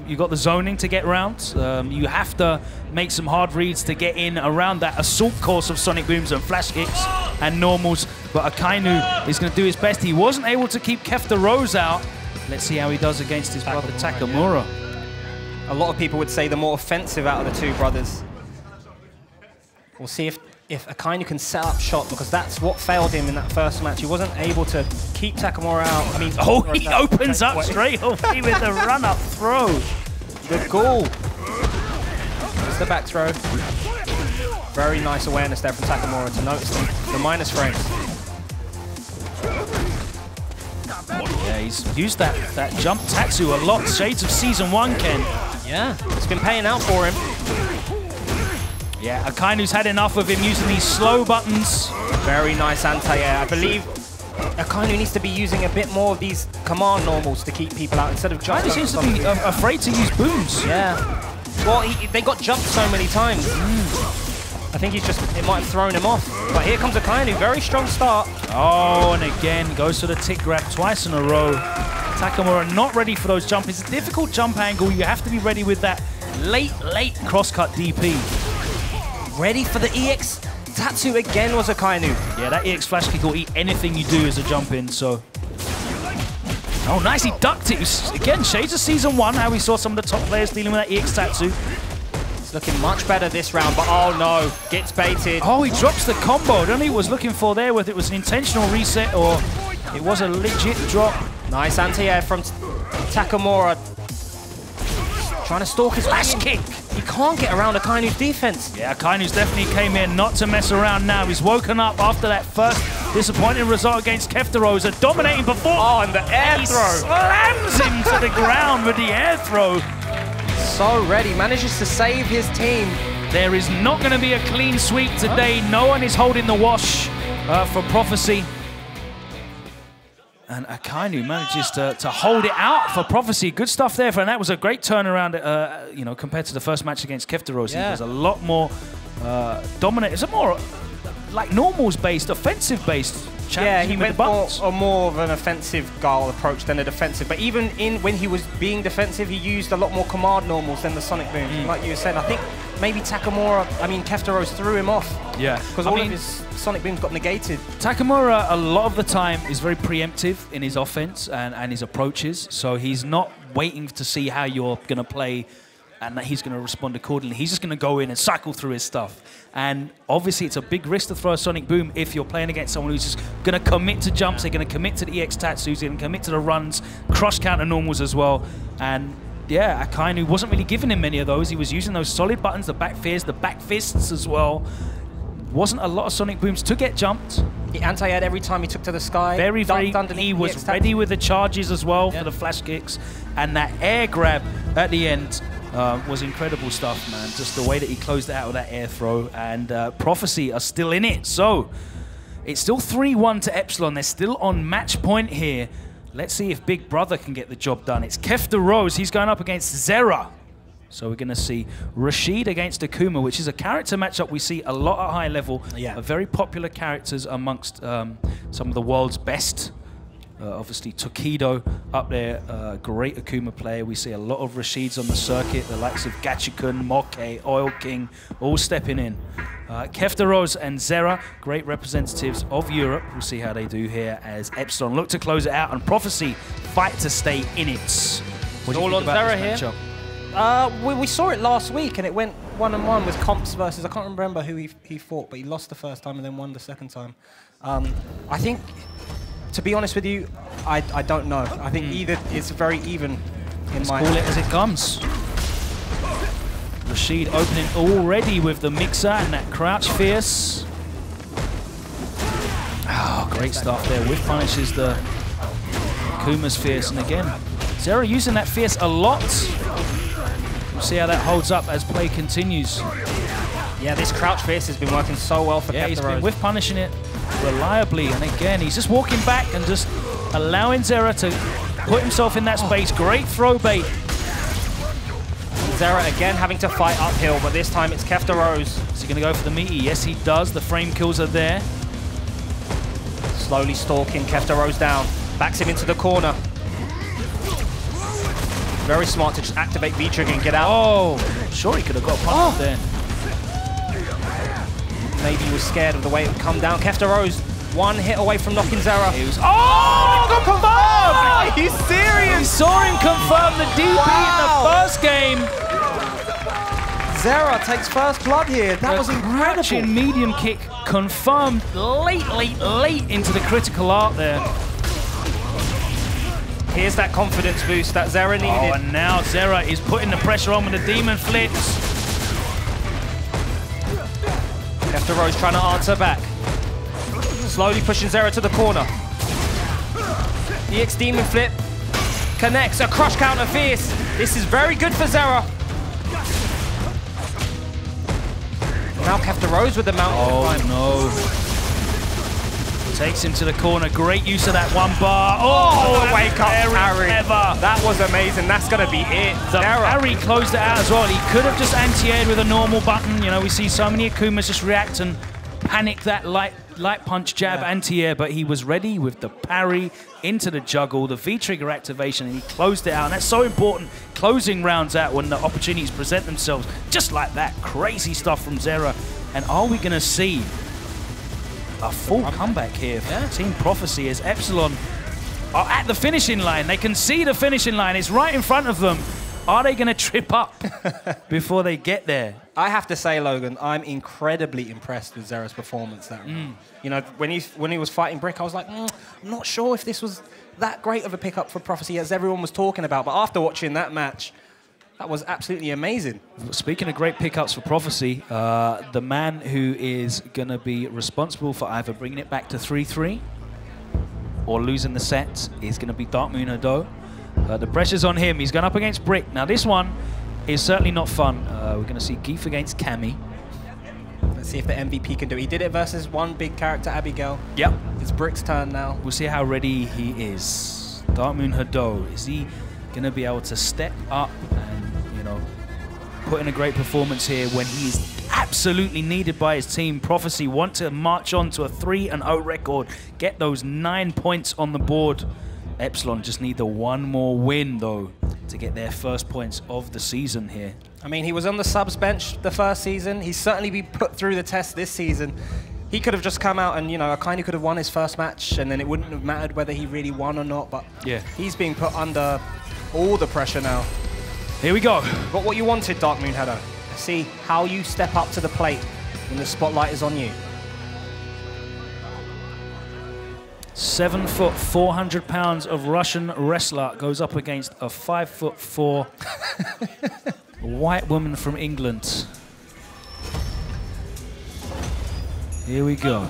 You got the zoning to get around. You have to make some hard reads to get in around that assault course of Sonic Booms and Flash Kicks and normals. But Akainu is going to do his best. He wasn't able to keep Keftaroz out. Let's see how he does against his brother Takamura. Yeah. A lot of people would say the more offensive out of the two brothers. We'll see if Akainu can set up shot, because that's what failed him in that first match. He wasn't able to keep Takamura out. I mean, he opens up straight away with the run-up throw. The goal. It's the back throw. Very nice awareness there from Takamura to notice the minus frames. Yeah, he's used that jump Tatsu a lot. Shades of Season 1, Ken. Yeah, it's been paying out for him. Yeah, Akainu's had enough of him using these slow buttons. Very nice anti-air. I believe Akainu needs to be using a bit more of these command normals to keep people out instead of jumping. He seems to be afraid to use booms. Yeah. Well, they got jumped so many times. I think it might have thrown him off. But here comes Akainu, very strong start. Oh, and again, goes for the tick grab twice in a row. Takamura not ready for those jumps. It's a difficult jump angle. You have to be ready with that late cross-cut DP. Ready for the EX Tatsu again was Akainu. Yeah, that EX flash kick will eat anything you do as a jump in, so. Oh, nice, he ducked it. Again, shades of Season 1, how we saw some of the top players dealing with that EX Tatsu. It's looking much better this round, but oh no, gets baited. Oh, he drops the combo. I don't know what he was looking for there, whether it was an intentional reset or it was a legit drop. Nice anti-air from Takamura. Trying to stalk his flash kick. He can't get around Akainu's defense. Yeah, Akainu's definitely came in not to mess around now. He's woken up after that first disappointing result against Keftaroz. A dominating performance. Oh, and the air throw. Slams him to the ground with the air throw. So ready, manages to save his team. There is not going to be a clean sweep today. No one is holding the wash for Prophecy. And Akainu manages to hold it out for Prophecy. Good stuff there, and that was a great turnaround, you know, compared to the first match against Keftaroz. Yeah. He was a lot more dominant. It's a more like normals-based, offensive-based. Yeah, he went for more of an offensive guile approach than a defensive. But even when he was being defensive, he used a lot more command normals than the Sonic Boom. Like you said, I think maybe Keftaroz threw him off. Yeah. Because all of his Sonic Booms got negated. Takamura, a lot of the time, is very preemptive in his offense and his approaches. So he's not waiting to see how you're going to play and that he's going to respond accordingly. He's just going to go in and cycle through his stuff. And obviously, it's a big risk to throw a Sonic Boom if you're playing against someone who's just going to commit to jumps, they're going to commit to the EX Tatsus, they're going to commit to the runs, cross counter normals as well. And yeah, Akainu wasn't really giving him many of those. He was using those solid buttons, the back fears, the back fists as well. Wasn't a lot of Sonic Booms to get jumped. He anti-aired every time he took to the sky. Very, he was ready with the charges as well for the flash kicks. And that air grab at the end was incredible stuff, man. Just the way that he closed it out with that air throw. And Prophecy are still in it. So it's still 3-1 to Epsilon. They're still on match point here. Let's see if Big Brother can get the job done. It's Keftaroz. He's going up against Zera. So we're going to see Rashid against Akuma, which is a character matchup we see a lot at high level. Yeah. Very popular characters amongst some of the world's best. Obviously, Tokido up there, great Akuma player. We see a lot of Rashids on the circuit, the likes of Gachikun, Moke, Oil King, all stepping in. Keftaroz and Zera, great representatives of Europe. We'll see how they do here as Epsilon look to close it out and Prophecy fight to stay in it. What do you think about this matchup? We saw it last week, and it went 1-on-1 with Comps versus, I can't remember who he fought, but he lost the first time and then won the second time. I think, to be honest with you, I don't know. I think either it's very even in my... Let's call it as it comes. Rashid opening already with the mixer and that crouch fierce. Oh, great stuff there. Whiff punishes the Akuma's fierce, and again, Zera using that fierce a lot. We'll see how that holds up as play continues. Yeah, this crouch fierce has been working so well for Keftaroz. He's been whiff punishing it reliably, and again, he's just walking back and just allowing Zera to put himself in that space. Great throw bait. Zera again having to fight uphill, but this time it's Keftaroz. Is he going to go for the meaty? Yes, he does. The frame kills are there. Slowly stalking Keftaroz down. Backs him into the corner. Very smart to just activate V-Trigger and get out. Oh, sure he could have got a punch there. Maybe he was scared of the way it would come down. Keftaroz, one hit away from knocking Zera. He was, confirmed! Are you serious? We saw him confirm the DP in the first game. Zera takes first blood here. That was incredible. Crouching medium kick confirmed late into the critical art there. Here's that confidence boost that Zera needed. Oh, and now Zera is putting the pressure on with the demon flips. Keftaroz trying to answer back. Slowly pushing Zera to the corner. EX demon flip connects, a crush counter fierce. This is very good for Zera. Now Keftaroz with the mountain. Oh no. Takes him to the corner. Great use of that one bar. Oh, the wake up parry. That was amazing. That's going to be it. The parry closed it out as well. He could have just anti-aired with a normal button. You know, we see so many Akumas just react and panic that light punch jab anti-air, but he was ready with the parry into the juggle, the V-trigger activation, and he closed it out. And that's so important, closing rounds out when the opportunities present themselves. Just like that. Crazy stuff from Zera. And are we going to see a full comeback here for Team Prophecy as Epsilon are at the finishing line? They can see the finishing line. It's right in front of them. Are they going to trip up before they get there? I have to say, Logan, I'm incredibly impressed with Zera's performance that round. You know, when he was fighting Brick, I was like, I'm not sure if this was that great of a pickup for Prophecy as everyone was talking about. But after watching that match, that was absolutely amazing. Speaking of great pickups for Prophecy, the man who is going to be responsible for either bringing it back to 3-3 or losing the set is going to be DarkMoonHado. The pressure's on him. He's going up against Brick. Now, this one is certainly not fun. We're going to see Geef against Cammy. Let's see if the MVP can do it. He did it versus one big character, Abigail. Yep. It's Brick's turn now. We'll see how ready he is. DarkMoonHado, is he going to be able to step up and, you know, put in a great performance here when he is absolutely needed by his team? Prophecy want to march on to a 3-0 record, get those 9 points on the board. Epsilon just need the one more win, though, to get their first points of the season here. I mean, he was on the subs bench the first season. He's certainly been put through the test this season. He could have just come out and, you know, Akainu could have won his first match, and then it wouldn't have mattered whether he really won or not, but yeah, he's being put under all the pressure now. Here we go. Got what you wanted, DarkMoonHado. See how you step up to the plate when the spotlight is on you. 7 foot, 400 pounds of Russian wrestler goes up against a 5'4" white woman from England. Here we go.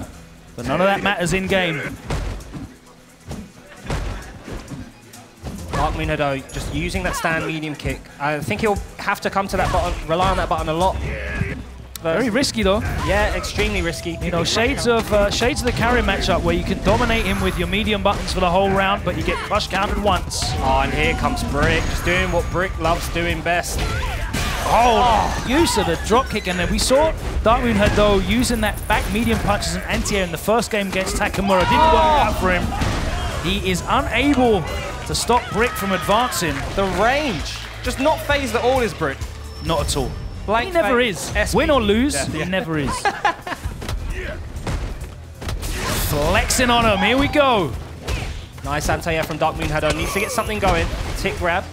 But none of that matters in game. DarkMoonHado just using that stand medium kick. I think he'll have to come to that button, rely on that button a lot. Very risky though. Yeah, extremely risky. You know, shades of the carry matchup where you can dominate him with your medium buttons for the whole round, but you get crush counted once. Oh, and here comes Brick, just doing what Brick loves doing best. Oh, use of the drop kick, and then we saw DarkMoonHado using that back medium punch as an anti-air in the first game against Takamura. Didn't work out for him. He is unable to stop Brick from advancing. The range, just not phased at all is Brick. Not at all. Blank he never is. Win or lose, he never is. Flexing on him, here we go. Nice anti-air from DarkMoonHado, needs to get something going. Tick grab.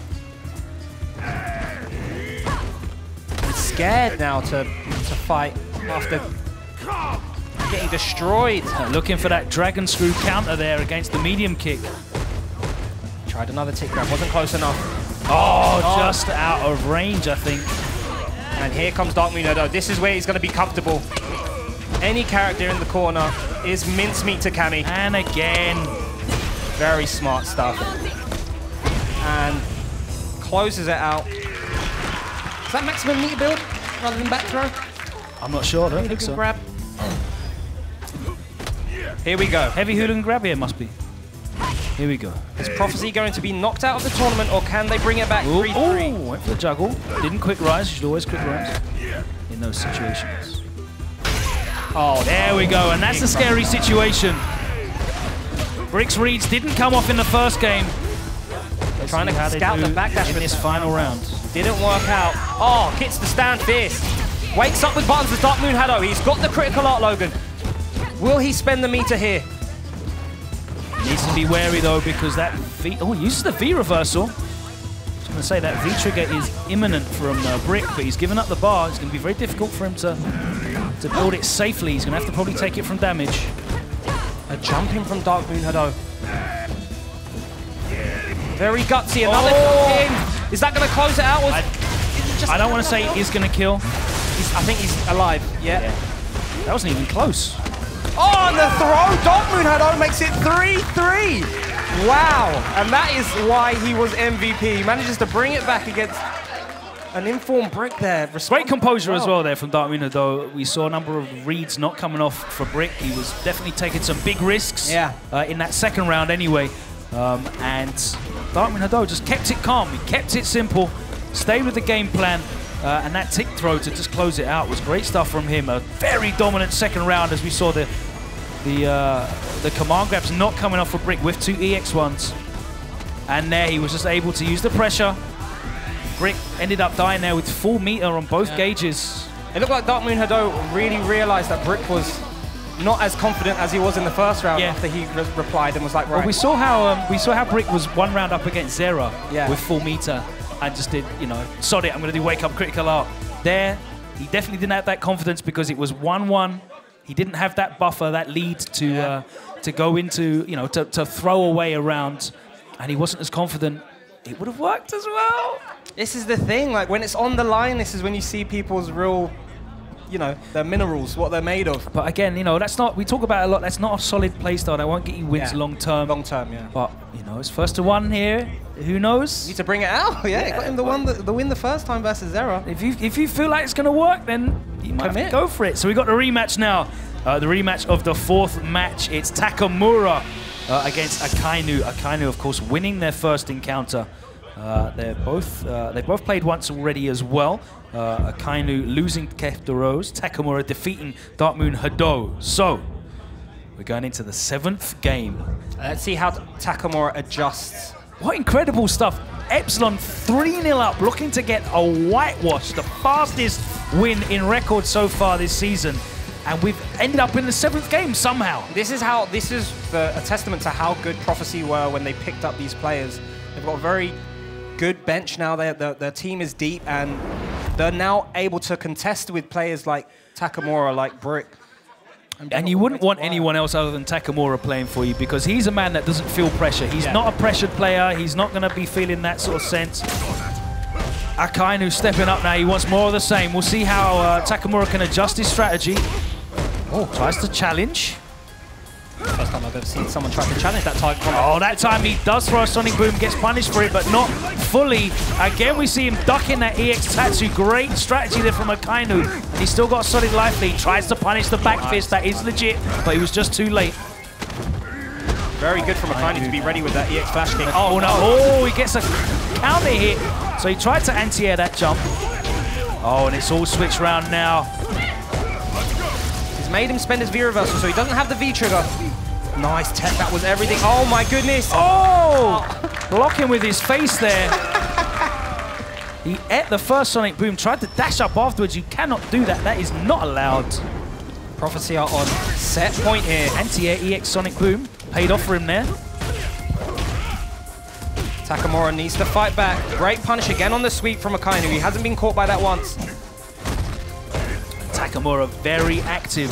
He's scared now to fight after getting destroyed. Looking for that dragon screw counter there against the medium kick. Tried another tick grab, wasn't close enough. Oh, just out of range, I think. And here comes DarkMoonHado. This is where he's going to be comfortable. Any character in the corner is mincemeat to Kami. And again. Very smart stuff. And closes it out. Is that maximum meter build rather than back throw? I'm not sure, I don't think so. Grab. Here we go. Heavy hooligan grab here must be. Here we go. Is Prophecy going to be knocked out of the tournament, or can they bring it back 3-3? Oh, went for the juggle. Didn't quick rise. You should always quick rise in those situations. Oh, there we go. And that's a scary situation. Brick's reads didn't come off in the first game. They're trying to scout the backdash in this final round. Didn't work out. Oh, hits the stand fierce. Wakes up with buttons as DarkMoonHado. He's got the critical art, Logan. Will he spend the meter here? Needs to be wary though, because that V... Oh, he uses the V reversal. I was going to say that V trigger is imminent from Brick, but he's given up the bar. It's going to be very difficult for him to build it safely. He's going to have to probably take it from damage. A jumping from DarkMoonHado. Very gutsy. Another jump in. Is that going to close it out? I don't want to say he's going to kill. I think he's alive. Yeah. That wasn't even close. Oh, and the throw! DarkMoonHado makes it 3-3! Wow! And that is why he was MVP. He manages to bring it back against an informed Brick there. Great composure as well there from DarkMoonHado. We saw a number of reads not coming off for Brick. He was definitely taking some big risks in that second round anyway. And DarkMoonHado just kept it calm. He kept it simple, stayed with the game plan. And that tick throw to just close it out was great stuff from him. A very dominant second round as we saw the command grabs not coming off for Brick with 2 EX1s. And there he was just able to use the pressure. Brick ended up dying there with full meter on both gauges. It looked like DarkMoonHado really realized that Brick was not as confident as he was in the first round after he replied and was like, right. Well, we saw how Brick was one round up against Zera with full meter. And just did, you know, sod it, I'm going to do wake up critical art. There, he definitely didn't have that confidence because it was 1-1. He didn't have that buffer, that lead to go into, you know, to throw away a round. And he wasn't as confident. It would have worked as well. This is the thing, like when it's on the line, this is when you see people's real, you know, their minerals, what they're made of. But again, you know, that's not, we talk about it a lot, that's not a solid playstyle. That won't get you wins long term. Long term, yeah. But, you know, it's first to one here. Who knows? Need to bring it out, yeah. Got him the win the first time versus Zera. If you feel like it's going to work, then He might have to go for it. So we got the rematch now. The rematch of the 4th match. It's Takamura against Akainu. Akainu, of course, winning their first encounter. They both played once already as well. Akainu losing Keftaroz, Takamura defeating DarkMoonHado. So we're going into the 7th game. Let's see how Takamura adjusts. What incredible stuff. Epsilon 3-0 up, looking to get a whitewash, the fastest win in record so far this season. And we've ended up in the 7th game somehow. This is a testament to how good Prophecy were when they picked up these players. They've got a very good bench now. Their team is deep, and they're now able to contest with players like Takamura, like Brick. And you wouldn't want anyone else other than Takamura playing for you, because he's a man that doesn't feel pressure. He's not a pressured player. He's not going to be feeling that sort of sense. Akainu stepping up now. He wants more of the same. We'll see how Takamura can adjust his strategy. Oh, tries to challenge. First time I've ever seen someone try to challenge that target. Oh, that time he does throw a Sonic Boom, gets punished for it, but not fully. Again, we see him ducking that EX Tatsu. Great strategy there from Akainu. And he's still got a solid life lead. Tries to punish the back fist. That is legit, but he was just too late. Very good from Akainu to be ready with that EX flash kick. Oh, no. Oh, he gets a counter hit. So he tried to anti-air that jump. Oh, and it's all switched around now. He's made him spend his V reversal, so he doesn't have the V trigger. Nice tech, that was everything. Oh my goodness. Oh! Blocking with his face there. He ate the first Sonic Boom, tried to dash up afterwards. You cannot do that. That is not allowed. Prophecy are on set point here. Anti-air EX Sonic Boom. Paid off for him there. Takamura needs to fight back. Great punish again on the sweep from Akainu. He hasn't been caught by that once. Takamura very active.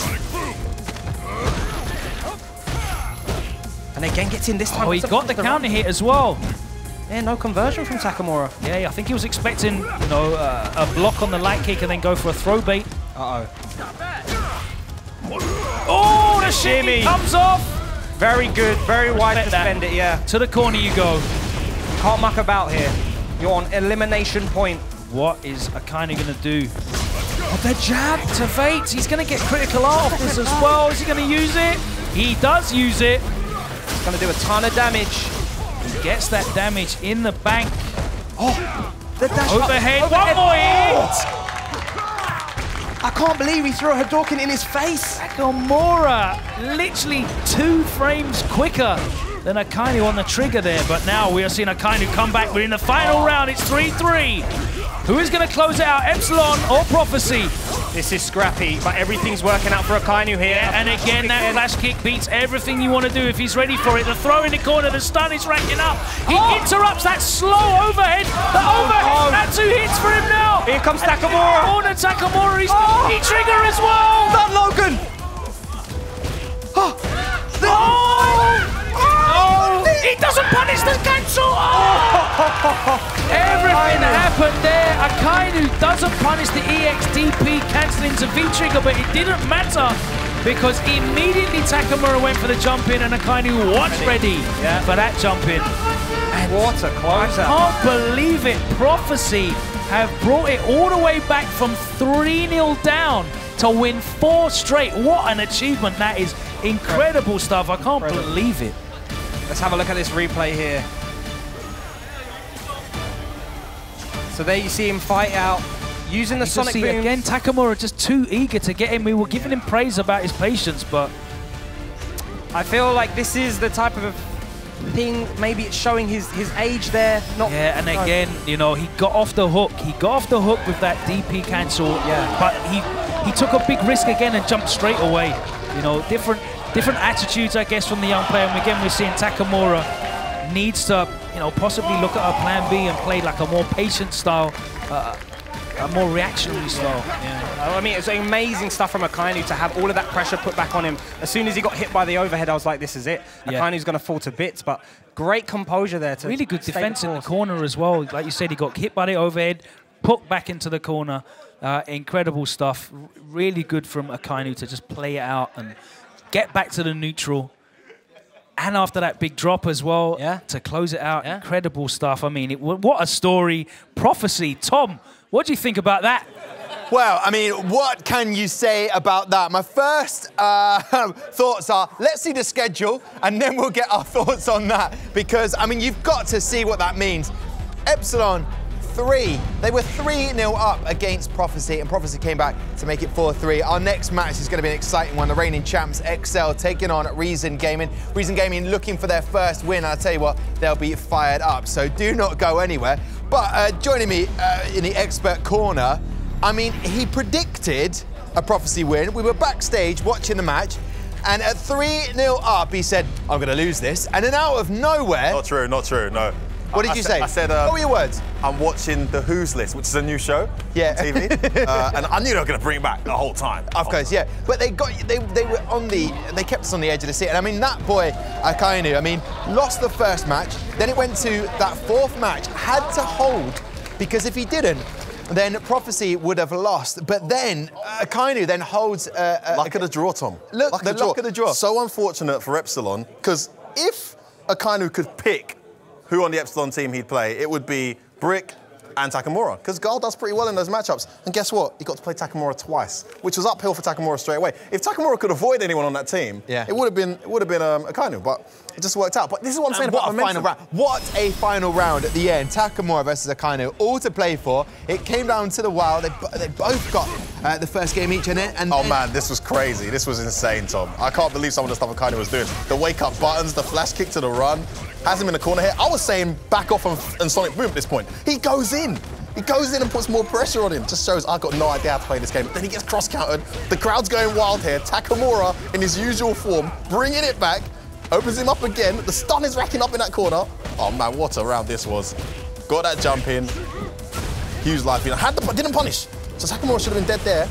And again gets in this time. Oh, he got the counter hit as well. Yeah, no conversion from Takamura. Yeah, I think he was expecting, you know, a block on the light kick and then go for a throw bait. Uh-oh. Oh, the shimmy comes off. Very good, very wide to spend it, yeah. To the corner you go. Can't muck about here. You're on elimination point. What is Akainu going to do? Oh, the jab to Vate. He's going to get critical art off this as well. Is he going to use it? He does use it. He's going to do a ton of damage. He gets that damage in the bank. Oh, the dash overhead. Up. One more hit. I can't believe he threw a Hadouken in his face. Takamura literally 2 frames quicker than Akainu on the trigger there. But now we are seeing Akainu come back. We're in the final round. It's 3-3. Who is going to close it out, Epsilon or Prophecy? This is scrappy, but everything's working out for Akainu here. Yeah, and again, that flash kick beats everything you want to do if he's ready for it. The throw in the corner, the stun is racking up. He interrupts that slow overhead. The overhead, that's 2 hits for him now. Here comes Takamura. Corner Takamura, he trigger as well. That Logan. He doesn't punish the cancel! Everything happened there. Akainu doesn't punish the EXDP cancelling to V-trigger, but it didn't matter because immediately Takamura went for the jump in and Akainu was ready for that jump in. And what a closeout. I can't believe it. Prophecy have brought it all the way back from 3-0 down to win 4 straight. What an achievement that is. Incredible stuff. I can't believe it. Let's have a look at this replay here. So there you see him fight out, using the Sonic Boom. Again, Takamura just too eager to get him. We were giving him praise about his patience, but I feel like this is the type of thing, maybe it's showing his age there. Yeah, and again, you know, he got off the hook. He got off the hook with that DP cancel, but he took a big risk again and jumped straight away. You know, different attitudes, I guess, from the young player. And again, we're seeing Takamura needs to, you know, possibly look at a plan B and play like a more patient style, a more reactionary style. I mean, it's amazing stuff from Akainu to have all of that pressure put back on him. As soon as he got hit by the overhead, I was like, this is it. Akainu's going to fall to bits, but great composure there. To really good defense in the corner as well. Like you said, he got hit by the overhead, put back into the corner. Incredible stuff. Really good from Akainu to just play it out and get back to the neutral. And after that big drop as well, to close it out. Incredible stuff. I mean, what a story. Prophecy. Tom, what do you think about that? Well, I mean, what can you say about that? My first thoughts are, let's see the schedule, and then we'll get our thoughts on that. Because, I mean, you've got to see what that means. Epsilon, 3. They were 3-0 up against Prophecy, and Prophecy came back to make it 4-3. Our next match is going to be an exciting one. The reigning champs, XL, taking on Reason Gaming. Reason Gaming looking for their first win. I'll tell you what, they'll be fired up. So do not go anywhere. But joining me in the expert corner, I mean, he predicted a Prophecy win. We were backstage watching the match, and at 3-0 up, he said, I'm going to lose this. And then out of nowhere... Not true, no. What did you say? I said, what were your words? I'm watching the Who's List, which is a new show on TV. And I knew they were going to bring it back the whole time. Of course, yeah. But they were on they kept us on the edge of the seat. And I mean, that boy, Akainu, I mean, lost the first match. Then it went to that fourth match, had to hold, because if he didn't, then Prophecy would have lost. But then Akainu then holds... luck of the draw, Tom. Look, luck of the draw. So unfortunate for Epsilon, because if Akainu could pick who on the Epsilon team he'd play, it would be Brick and Takamura, because Gull does pretty well in those matchups. And guess what? He got to play Takamura twice, which was uphill for Takamura straight away. If Takamura could avoid anyone on that team, it would have been Akainu, but it just worked out. But this is what I'm saying about momentum. What a final round at the end. Takamura versus Akainu, all to play for. It came down to the wire. They both got the first game each in it. And oh man, this was crazy. This was insane, Tom. I can't believe some of the stuff Akainu was doing. The wake-up buttons, the flash kick to the run, has him in the corner here. I was saying back off and Sonic Boom at this point. He goes in. He goes in and puts more pressure on him. Just shows I've got no idea how to play this game. Then he gets cross-countered. The crowd's going wild here. Takamura, in his usual form, bringing it back. Opens him up again. The stun is racking up in that corner. Oh man, what a round this was. Got that jump in. Huge life. Didn't punish. So Takamura should have been dead there.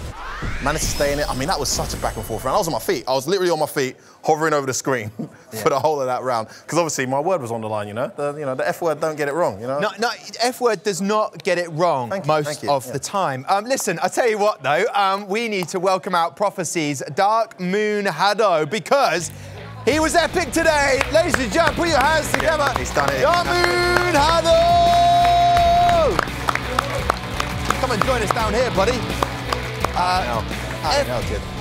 Managed to stay in it. I mean, that was such a back and forth round. I was on my feet. I was literally on my feet, hovering over the screen for the whole of that round. Because obviously my word was on the line, you know? The F word don't get it wrong, you know? No, F word does not get it wrong most of the time. Listen, I tell you what though, we need to welcome out Prophecy's DarkMoonHado, because he was epic today. Ladies and gentlemen, put your hands together. He's done it. DarkMoonHado! Come and join us down here, buddy.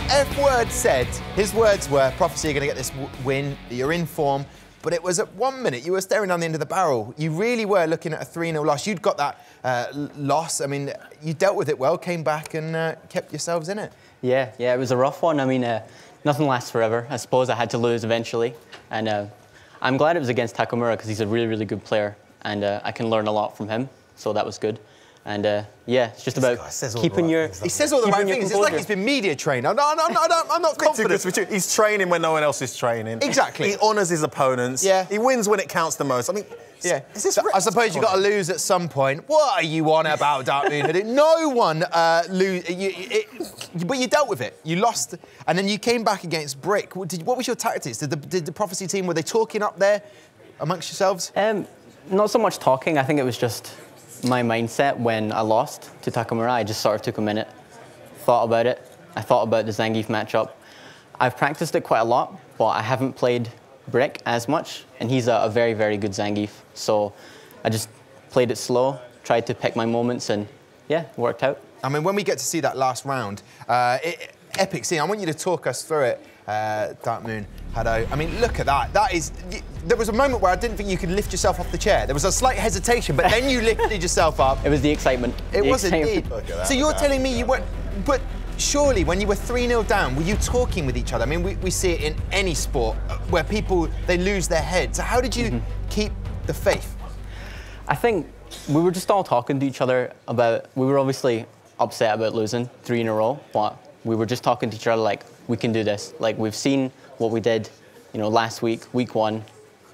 F-word said, his words were, Prophecy, you're going to get this win, you're in form, but it was at 1 minute, you were staring down the end of the barrel. You really were looking at a 3-0 loss. You'd got that loss. I mean, you dealt with it well, came back and kept yourselves in it. Yeah, it was a rough one. I mean, nothing lasts forever. I suppose I had to lose eventually. And I'm glad it was against Takamura, because he's a really, really good player. And I can learn a lot from him, so that was good. And yeah, it's just about keeping your... He says all the right things. It's like he's been media trained. I'm not confident. He's training when no one else is training. Exactly. He honours his opponents. Yeah. He wins when it counts the most. I mean, I suppose you've got to lose at some point. What are you on about, DarkMoonHado? No one but you dealt with it. You lost, and then you came back against Brick. What was your tactics? Did the Prophecy team, were they talking up there amongst yourselves? Not so much talking. I think it was just my mindset when I lost to Takamura. I just sort of took a minute, thought about it. I thought about the Zangief matchup. I've practiced it quite a lot, but I haven't played Brick as much, and he's a very, very good Zangief. So I just played it slow, tried to pick my moments, and yeah, it worked out. I mean, when we get to see that last round, epic scene, I want you to talk us through it, DarkMoonHado. I mean, look at that. There was a moment where I didn't think you could lift yourself off the chair. There was a slight hesitation, but then you lifted yourself up. It was the excitement. It was indeed. So you're telling me you weren't... But surely, when you were 3-0 down, were you talking with each other? I mean, we see it in any sport where people, they lose their heads. So how did you keep the faith? I think we were just all talking to each other about... We were obviously upset about losing 3 in a row, but we were just talking to each other like, we can do this. Like, we've seen what we did, last week, week 1.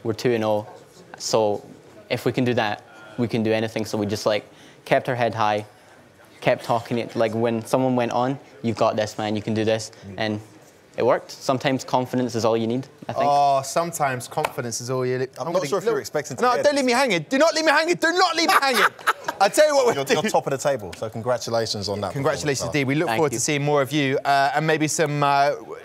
We're 2-0, so if we can do that, we can do anything. So we just kept our head high, kept talking it. Like when someone went on, you've got this, man, you can do this, and it worked. Sometimes confidence is all you need, I think. Oh, sometimes confidence is all you need. I'm not sure if you're expecting to No, don't leave me hanging. Do not leave me hanging. Do not leave me hanging. I tell you what we're doing. You're top of the table, so congratulations on that. Congratulations, indeed. We look forward to seeing more of you and maybe some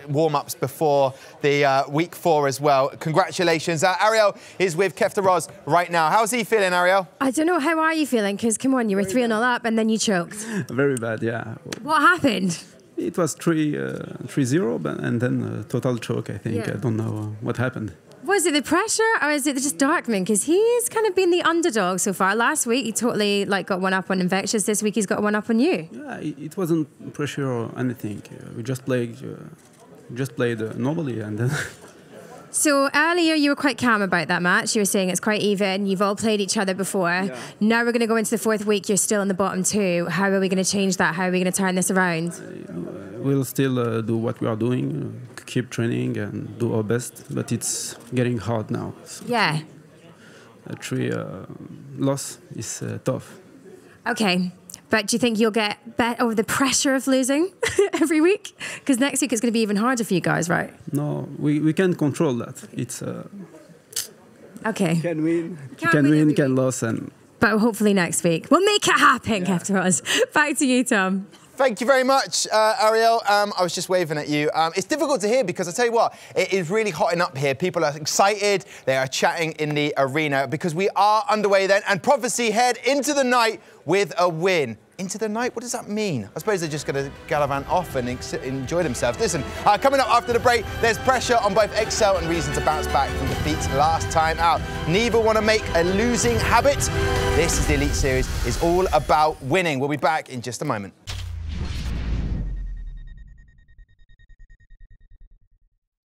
warm-ups before the week 4 as well. Congratulations. Ariel is with Keftaroz right now. How's he feeling, Ariel? I don't know. How are you feeling? Because, come on, you were 3-0 up and then you choked. Very bad, yeah. What happened? It was 3-0, and then total choke, I think. Yeah. I don't know what happened. Was it the pressure or is it just Darkmoon? Because he's kind of been the underdog so far. Last week, he totally got one up on Infectious. This week, he's got one up on you. Yeah, it wasn't pressure or anything. We just played normally, and then... So earlier, you were quite calm about that match. You were saying it's quite even. You've all played each other before. Yeah. Now we're going to go into the 4th week. You're still in the bottom 2. How are we going to change that? How are we going to turn this around? We'll still do what we are doing, keep training and do our best, but it's getting hard now. So yeah. A 3 loss is tough. Okay, but do you think you'll get better over the pressure of losing every week? Because next week it's going to be even harder for you guys, right? No, we can't control that. It's okay. Can win, can lose, and. But hopefully next week we'll make it happen, Keftaroz. Back to you, Tom. Thank you very much, Ariel. I was just waving at you. It's difficult to hear because I tell you what, it is really hotting up here. People are excited. They are chatting in the arena because we are underway then. And Prophecy head into the night with a win. Into the night? What does that mean? I suppose they're just going to gallivant off and enjoy themselves. Listen, coming up after the break, there's pressure on both Excel and Reason to bounce back from defeats last time out. Neither want to make a losing habit. This is the Elite Series. It's all about winning. We'll be back in just a moment.